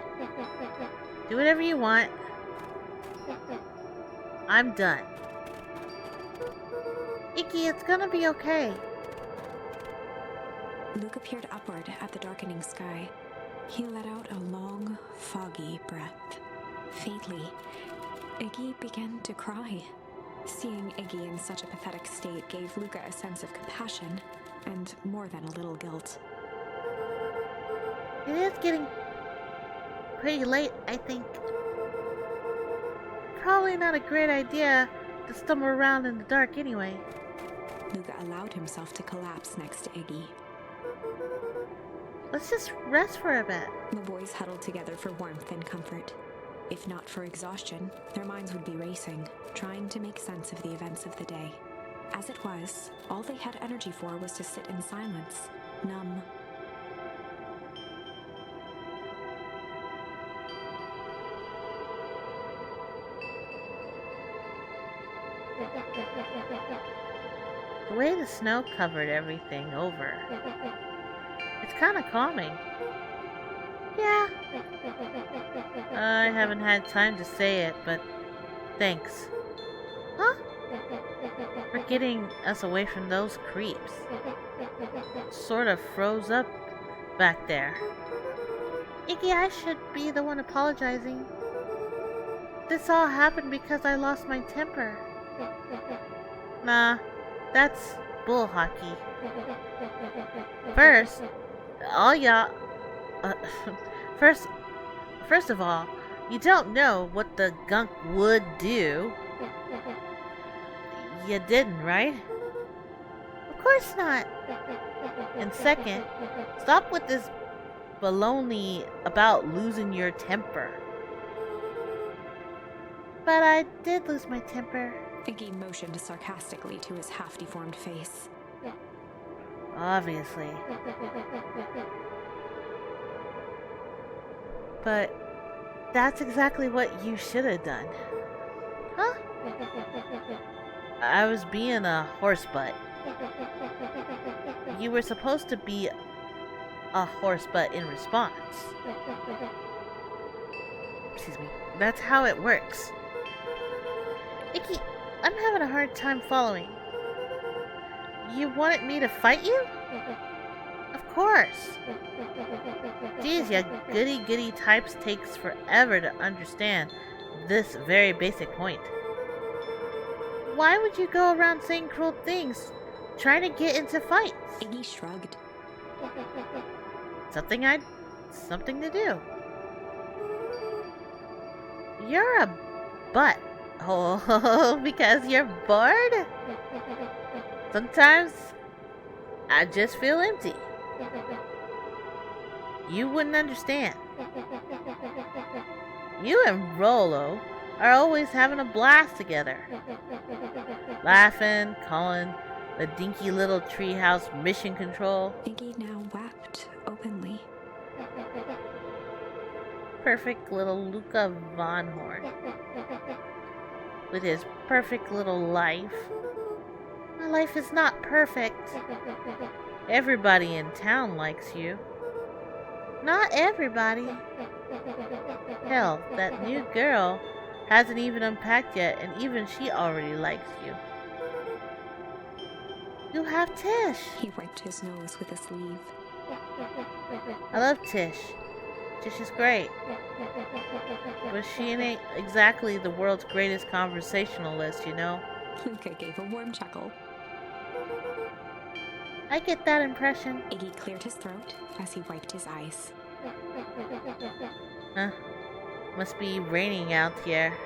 Do whatever you want. I'm done. Iggy, it's gonna be okay. Luca peered upward at the darkening sky. He let out a long, foggy breath. Faintly, Iggy began to cry. Seeing Iggy in such a pathetic state gave Luca a sense of compassion and more than a little guilt. It is getting pretty late, I think. Probably not a great idea to stumble around in the dark anyway. Luca allowed himself to collapse next to Iggy. Let's just rest for a bit. The boys huddled together for warmth and comfort. If not for exhaustion, their minds would be racing, trying to make sense of the events of the day. As it was, all they had energy for was to sit in silence, numb. The way the snow covered everything over, it's kind of calming. Yeah. I haven't had time to say it, but thanks. Huh? For getting us away from those creeps. Sort of froze up back there. Iggy, I should be the one apologizing. This all happened because I lost my temper. Nah, that's bull hockey. First, all y'all... First of all, you don't know what the gunk would do. You didn't, right? Of course not. And second, stop with this baloney about losing your temper. But I did lose my temper. Iggy motioned sarcastically to his half-deformed face. Obviously. But that's exactly what you should have done. Huh? I was being a horse butt. You were supposed to be a horse butt in response. Excuse me. That's how it works. Icky, I'm having a hard time following. You wanted me to fight you? Of course. Geez, ya goody-goody types takes forever to understand this very basic point. Why would you go around saying cruel things, trying to get into fights? Iggy shrugged. Something to do. You're a butthole because you're bored? Sometimes I just feel empty. You wouldn't understand. You and Rolo are always having a blast together. Laughing, calling the dinky little treehouse mission control. Iggy now wept openly. Perfect little Luca Von Horn. With his perfect little life. My life is not perfect. Everybody in town likes you. Not everybody. Hell, that new girl hasn't even unpacked yet, and even she already likes you. You have Tish. He wiped his nose with a sleeve. I love Tish. Tish is great. But she ain't exactly the world's greatest conversationalist, you know? Luca gave a warm chuckle. I get that impression. Iggy cleared his throat as he wiped his eyes. Huh? Must be raining out here.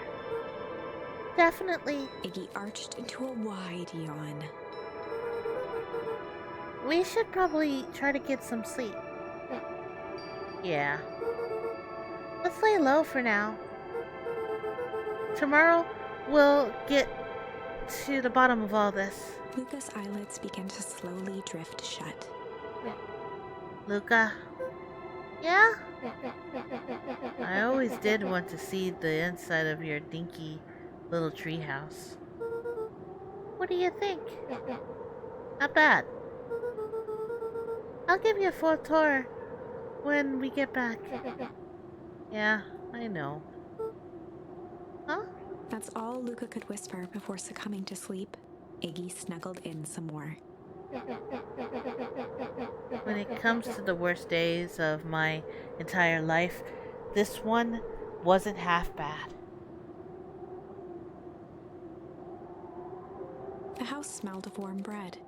Definitely. Iggy arched into a wide yawn. We should probably try to get some sleep. Yeah. Let's lay low for now. Tomorrow, we'll get to the bottom of all this. Luca's eyelids began to slowly drift shut. Luca? Yeah? I always did want to see the inside of your dinky little treehouse. What do you think? Not bad. I'll give you a full tour when we get back. Yeah, I know. Huh? That's all Luca could whisper before succumbing to sleep. Iggy snuggled in some more. When it comes to the worst days of my entire life, this one wasn't half bad. The house smelled of warm bread.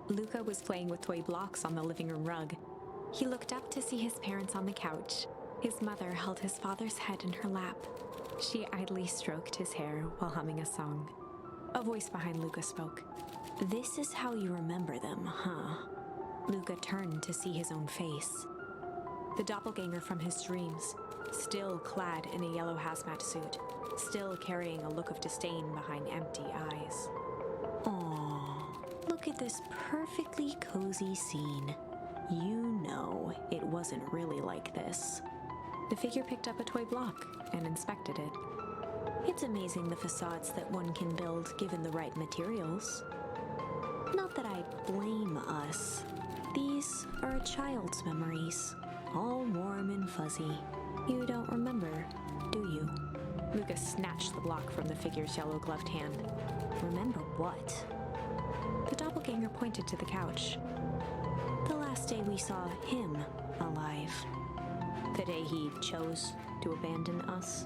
Luca was playing with toy blocks on the living room rug. He looked up to see his parents on the couch. His mother held his father's head in her lap. She idly stroked his hair while humming a song. A voice behind Luca spoke. "This is how you remember them, huh?" Luca turned to see his own face. The doppelganger from his dreams, still clad in a yellow hazmat suit, still carrying a look of disdain behind empty eyes. "Aww, look at this perfectly cozy scene. You know it wasn't really like this." The figure picked up a toy block and inspected it. "It's amazing the facades that one can build given the right materials. Not that I blame us. These are a child's memories, all warm and fuzzy. You don't remember, do you?" Lucas snatched the block from the figure's yellow-gloved hand. "Remember what?" The doppelganger pointed to the couch. "The last day we saw him alive. The day he chose to abandon us."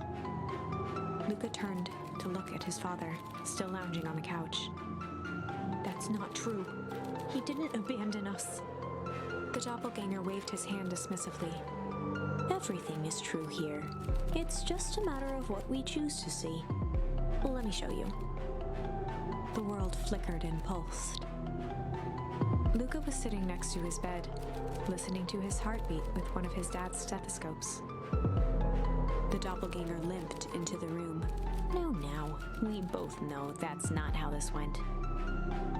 Luca turned to look at his father, still lounging on the couch. "That's not true. He didn't abandon us." The doppelganger waved his hand dismissively. "Everything is true here. It's just a matter of what we choose to see. Let me show you." The world flickered and pulsed. Luca was sitting next to his bed, listening to his heartbeat with one of his dad's stethoscopes. The doppelganger limped into the room. No, now, we both know that's not how this went.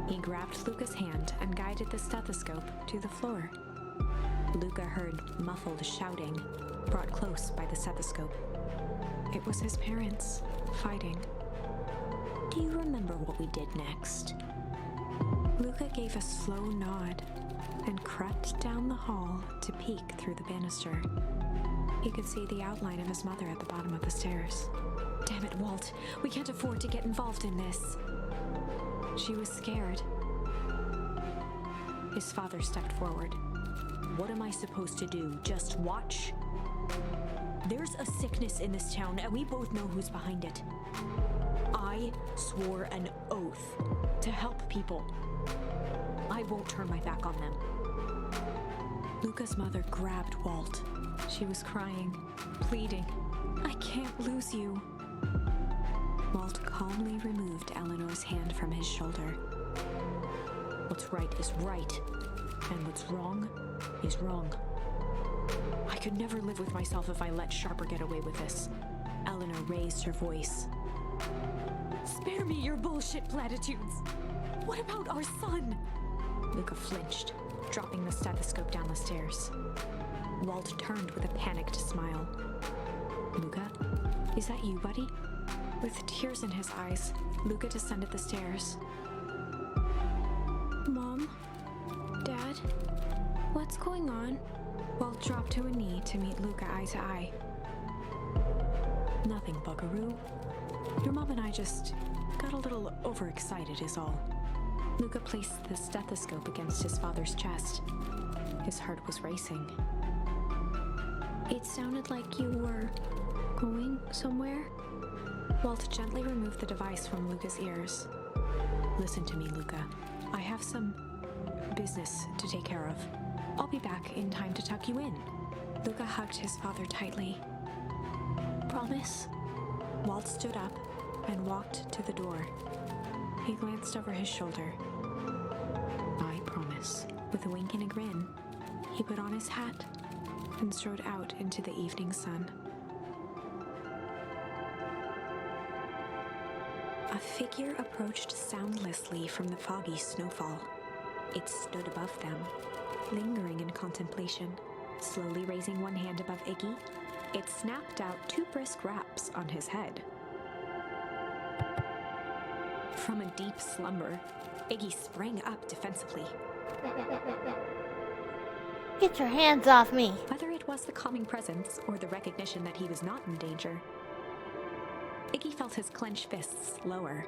He grabbed Luca's hand and guided the stethoscope to the floor. Luca heard muffled shouting, brought close by the stethoscope. It was his parents, fighting. Do you remember what we did next? Luca gave a slow nod and crept down the hall to peek through the banister. He could see the outline of his mother at the bottom of the stairs. Damn it, Walt. We can't afford to get involved in this. She was scared. His father stepped forward. What am I supposed to do? Just watch? There's a sickness in this town, and we both know who's behind it. I swore an oath to help people. I won't turn my back on them. Luca's mother grabbed Walt. She was crying, pleading, I can't lose you. Walt calmly removed Eleanor's hand from his shoulder. What's right is right, and what's wrong is wrong. I could never live with myself if I let Sharper get away with this. Eleanor raised her voice. Spare me your bullshit platitudes. What about our son? Luca flinched, dropping the stethoscope down the stairs. Walt turned with a panicked smile. Luca, is that you, buddy? With tears in his eyes, Luca descended the stairs. Mom? Dad? What's going on? Walt dropped to a knee to meet Luca eye to eye. Nothing, buckaroo. Your mom and I just got a little overexcited is all. Luca placed the stethoscope against his father's chest. His heart was racing. It sounded like you were going somewhere? Walt gently removed the device from Luca's ears. Listen to me, Luca. I have some business to take care of. I'll be back in time to tuck you in. Luca hugged his father tightly. Promise? Walt stood up and walked to the door. He glanced over his shoulder. I promise. With a wink and a grin, he put on his hat and strode out into the evening sun. A figure approached soundlessly from the foggy snowfall. It stood above them, lingering in contemplation. Slowly raising one hand above Iggy, it snapped out 2 brisk raps on his head. From a deep slumber, Iggy sprang up defensively. Get your hands off me! Whether it was the calming presence or the recognition that he was not in danger, Iggy felt his clenched fists lower.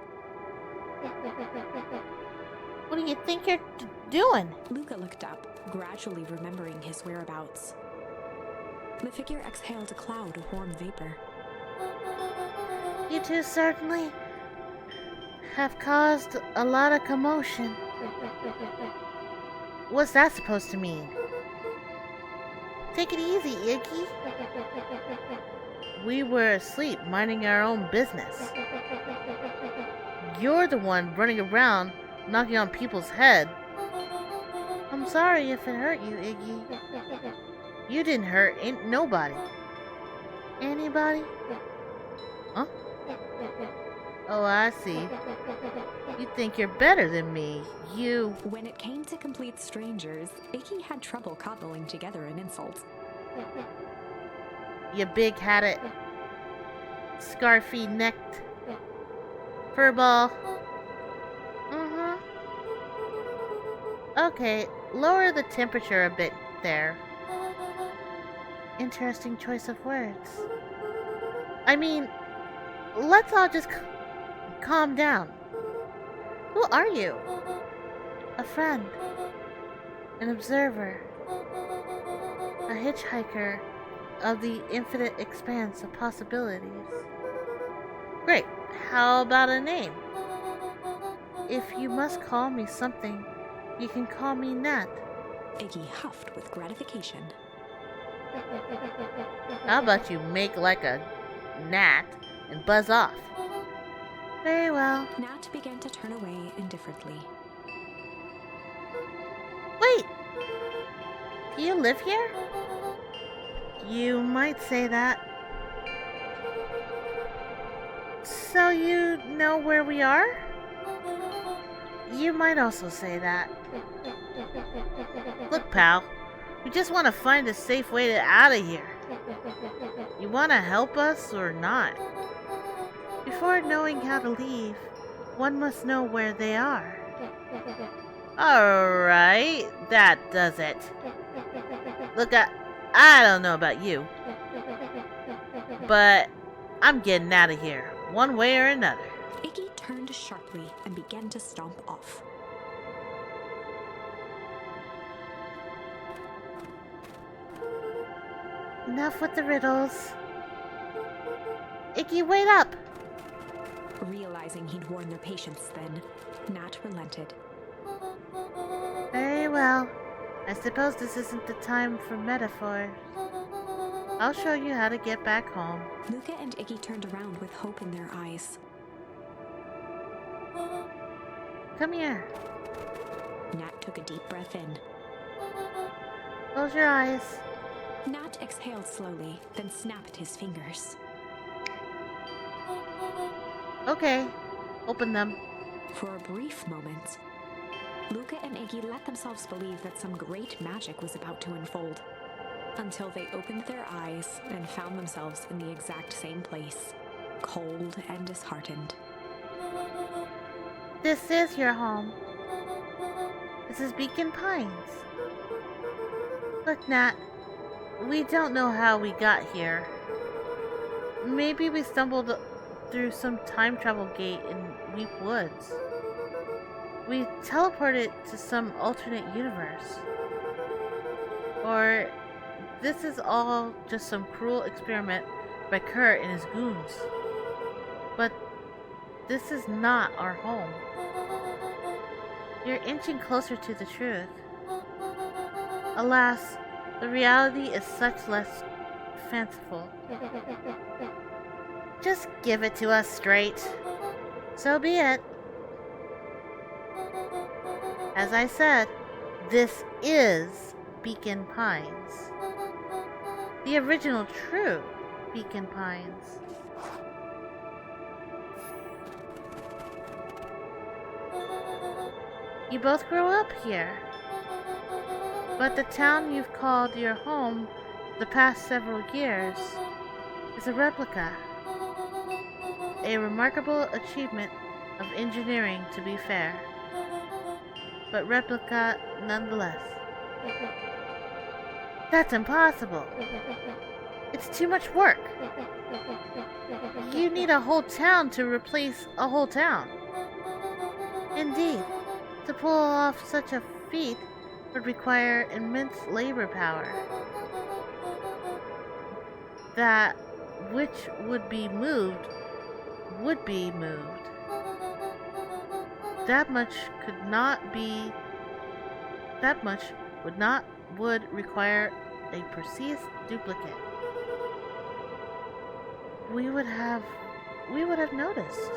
What do you think you're doing? Luca looked up, gradually remembering his whereabouts. The figure exhaled a cloud of warm vapor. You two certainly have caused a lot of commotion. What's that supposed to mean? Take it easy, Iggy. We were asleep, minding our own business. You're the one running around, knocking on people's head. I'm sorry if it hurt you, Iggy. You didn't hurt ain't nobody. Anybody? Huh? Oh, I see. You think you're better than me. You... When it came to complete strangers, Iggy had trouble cobbling together an insult. You big-hatted, scarfy-necked furball. Mm-hmm. Okay, lower the temperature a bit there. Interesting choice of words. I mean, let's all just calm down. Who are you? A friend. An observer. A hitchhiker of the infinite expanse of possibilities. Great. How about a name? If you must call me something, you can call me Nat. Iggy huffed with gratification. How about you make like a gnat and buzz off? Very well. Nat began to turn away indifferently. Wait! Do you live here? You might say that. So you know where we are? You might also say that. Look, pal, we just want to find a safe way out of here. You want to help us or not? Before knowing how to leave, one must know where they are. Alright, that does it. Look, I don't know about you, but I'm getting out of here, one way or another. Iggy turned sharply and began to stomp off. Enough with the riddles. Iggy, wait up! Realizing he'd worn their patience then, Nat relented. Very well. I suppose this isn't the time for metaphors. I'll show you how to get back home. Luca and Iggy turned around with hope in their eyes. Come here. Nat took a deep breath in. Close your eyes. Nat exhaled slowly, then snapped his fingers. Okay, open them. For a brief moment, Luca and Iggy let themselves believe that some great magic was about to unfold, until they opened their eyes and found themselves in the exact same place, cold and disheartened. This is your home. This is Beacon Pines. Look, Nat, we don't know how we got here. Maybe we stumbled through some time travel gate in Weep Woods. We teleported to some alternate universe. Or this is all just some cruel experiment by Kurt and his goons. But this is not our home. You're inching closer to the truth. Alas, the reality is such less fanciful. Just give it to us straight. So be it. As I said, this is Beacon Pines. The original true Beacon Pines. You both grew up here. But the town you've called your home the past several years is a replica. A remarkable achievement of engineering, to be fair. But replica nonetheless. That's impossible. It's too much work. You need a whole town to replace a whole town. Indeed, to pull off such a feat would require immense labor power. That which would be moved. That much would require a precise duplicate. We would have noticed.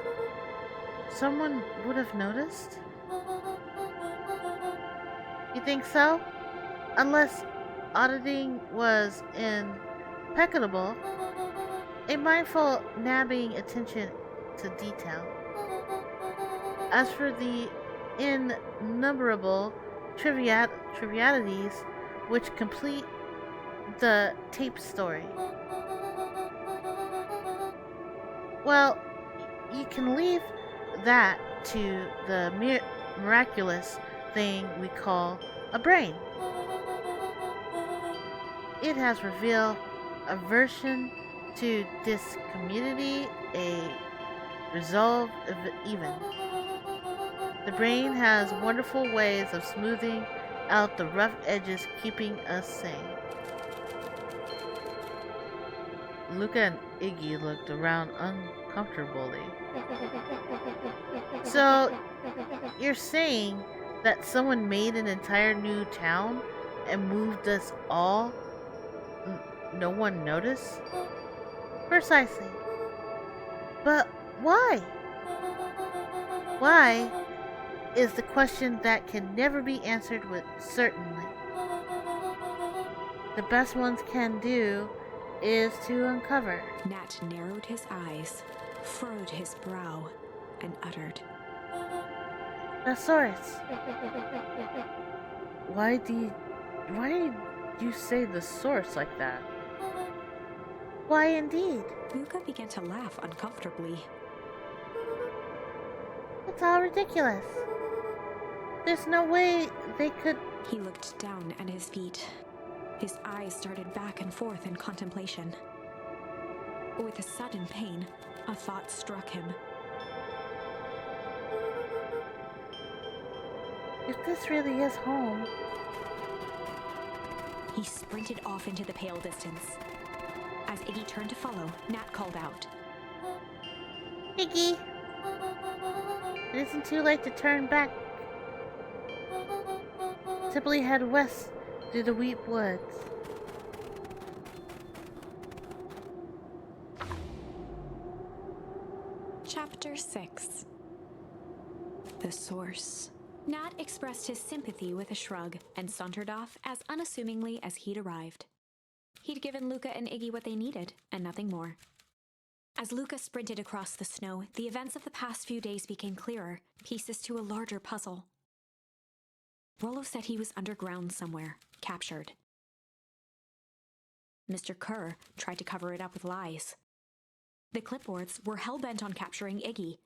Someone would have noticed? You think so? Unless auditing was impeccable, a mindful nabbing attention to detail. As for the innumerable trivialities which complete the tape story, well, you can leave that to the miraculous thing we call a brain. It has revealed aversion to this community, a resolve of even. The brain has wonderful ways of smoothing out the rough edges, keeping us sane. Luca and Iggy looked around uncomfortably. So, you're saying that someone made an entire new town and moved us all? No one noticed? Precisely. But why? Why is the question that can never be answered with certainty. The best ones can do is to uncover. Nat narrowed his eyes, furrowed his brow, and uttered, The source. Why did you say the source like that? Why indeed? Luca began to laugh uncomfortably. It's all ridiculous. There's no way they could. He looked down at his feet. His eyes darted back and forth in contemplation. With a sudden pain, a thought struck him. If this really is home. He sprinted off into the pale distance. As Iggy turned to follow, Nat called out, Iggy! It isn't too late to turn back. Simply head west through the wheat woods. Chapter 6. The Source. Nat expressed his sympathy with a shrug and sauntered off as unassumingly as he'd arrived. He'd given Luca and Iggy what they needed, and nothing more. As Luca sprinted across the snow, the events of the past few days became clearer, pieces to a larger puzzle. Rollo said he was underground somewhere, captured. Mr. Kerr tried to cover it up with lies. The clipboards were hell-bent on capturing Iggy.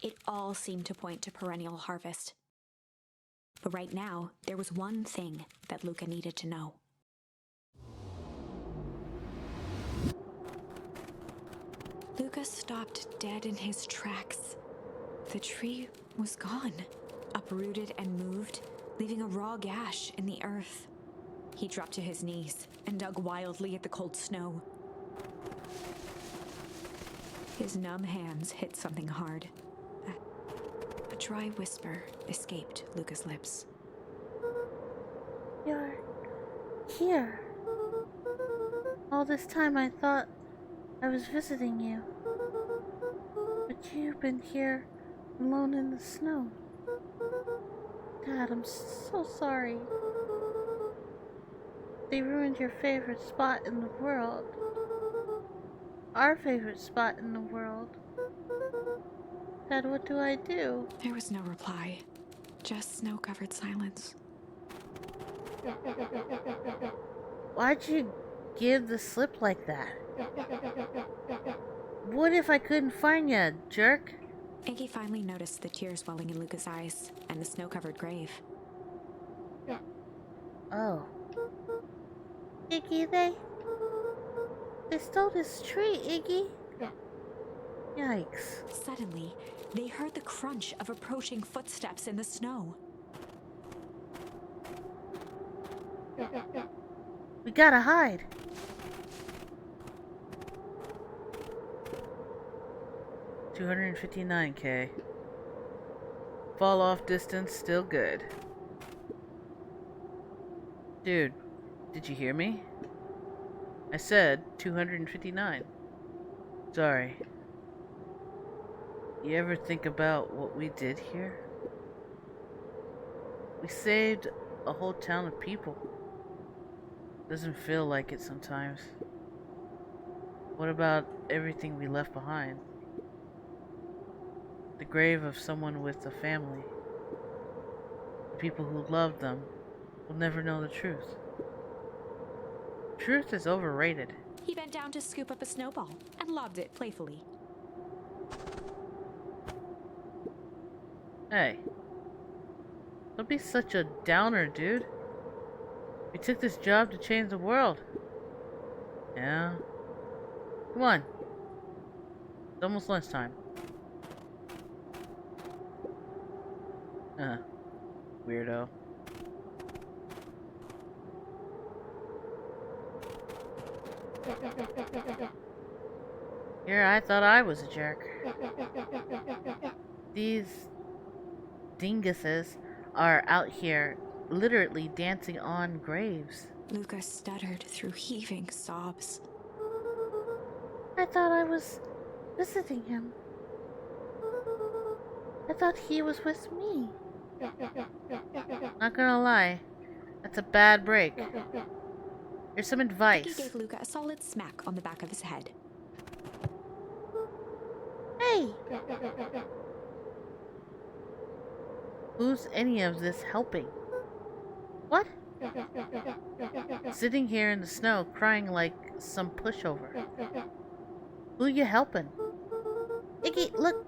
It all seemed to point to perennial harvest. But right now, there was one thing that Luca needed to know. Luca stopped dead in his tracks. The tree was gone, uprooted and moved, leaving a raw gash in the earth. He dropped to his knees and dug wildly at the cold snow. His numb hands hit something hard. A dry whisper escaped Luca's lips. You're here. All this time I thought I was visiting you. But you've been here alone in the snow. Dad, I'm so sorry. They ruined your favorite spot in the world. Our favorite spot in the world. Dad, what do I do? There was no reply, just snow-covered silence. Why'd you give the slip like that? What if I couldn't find you, jerk? Iggy finally noticed the tears welling in Luca's eyes and the snow-covered grave. Oh. Iggy, they stole this tree, Iggy. Yikes. Suddenly, they heard the crunch of approaching footsteps in the snow. We gotta hide. $259K. Fall off distance still good. Dude, did you hear me? I said 259. Sorry. You ever think about what we did here? We saved a whole town of people. Doesn't feel like it sometimes. What about everything we left behind? The grave of someone with a family. The people who loved them will never know the truth. Truth is overrated. He bent down to scoop up a snowball and lobbed it playfully. Hey, don't be such a downer, dude. We took this job to change the world. Yeah. Come on. It's almost lunchtime. Weirdo. Here, I thought I was a jerk. These dinguses are out here literally dancing on graves. Luca stuttered through heaving sobs. I thought I was visiting him. I thought he was with me. Not gonna lie, that's a bad break. Here's some Iggy advice. gave Luca a solid smack on the back of his head. Hey! Who's any of this helping? What? Sitting here in the snow crying like some pushover. Who you helping? Iggy, look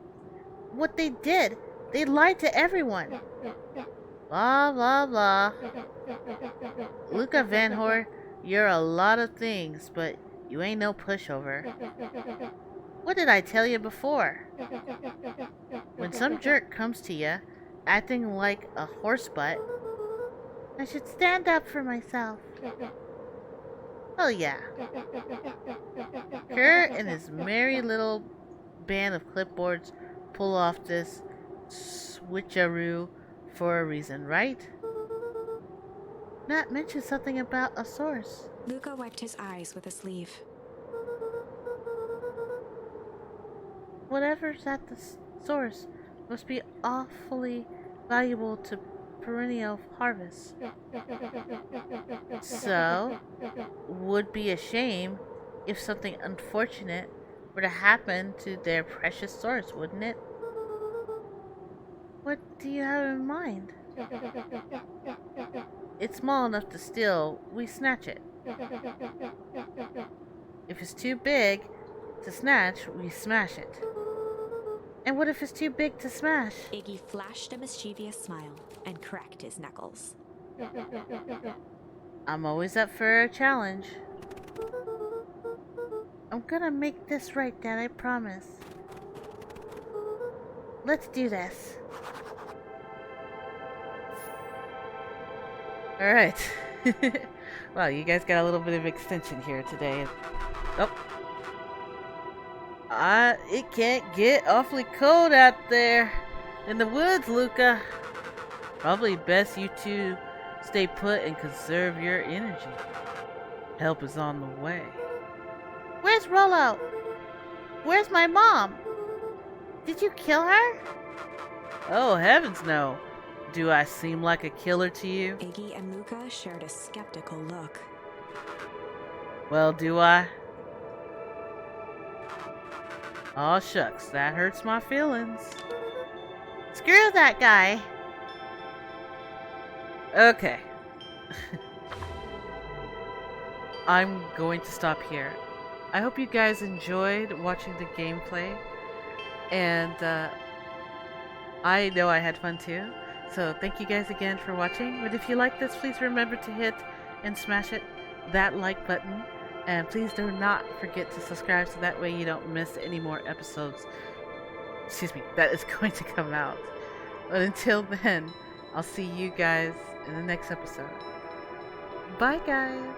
what they did. They lied to everyone. Blah blah blah. Luca Van Hoor, you're a lot of things, but you ain't no pushover. What did I tell you before? When some jerk comes to you, acting like a horse butt, I should stand up for myself. oh yeah. Kerr and his merry little band of clipboards pull off this switcheroo for a reason, right? Nat mentioned something about a source. Luca wiped his eyes with a sleeve. Whatever's at the source must be awfully valuable to perennial harvests. So, would be a shame if something unfortunate were to happen to their precious source, wouldn't it? What do you have in mind? It's small enough to steal, we snatch it. If it's too big to snatch, we smash it. And what if it's too big to smash? Iggy flashed a mischievous smile and cracked his knuckles. I'm always up for a challenge. I'm gonna make this right, Dad, I promise. Let's do this. Alright. Wow, you guys got a little bit of extension here today. Oh. It can't get awfully cold out there in the woods, Luca. Probably best you two stay put and conserve your energy. Help is on the way. Where's Rollo? Where's my mom? Did you kill her? Oh, heavens no. Do I seem like a killer to you? Iggy and Luca shared a skeptical look. Well, do I? Aw, shucks, that hurts my feelings. Screw that guy. Okay. I'm going to stop here. I hope you guys enjoyed watching the gameplay. And I know I had fun too. So thank you guys again for watching. But if you like this, please remember to hit and smash that like button. And please do not forget to subscribe so that way you don't miss any more episodes. Excuse me, that is going to come out. But until then, I'll see you guys in the next episode. Bye, guys.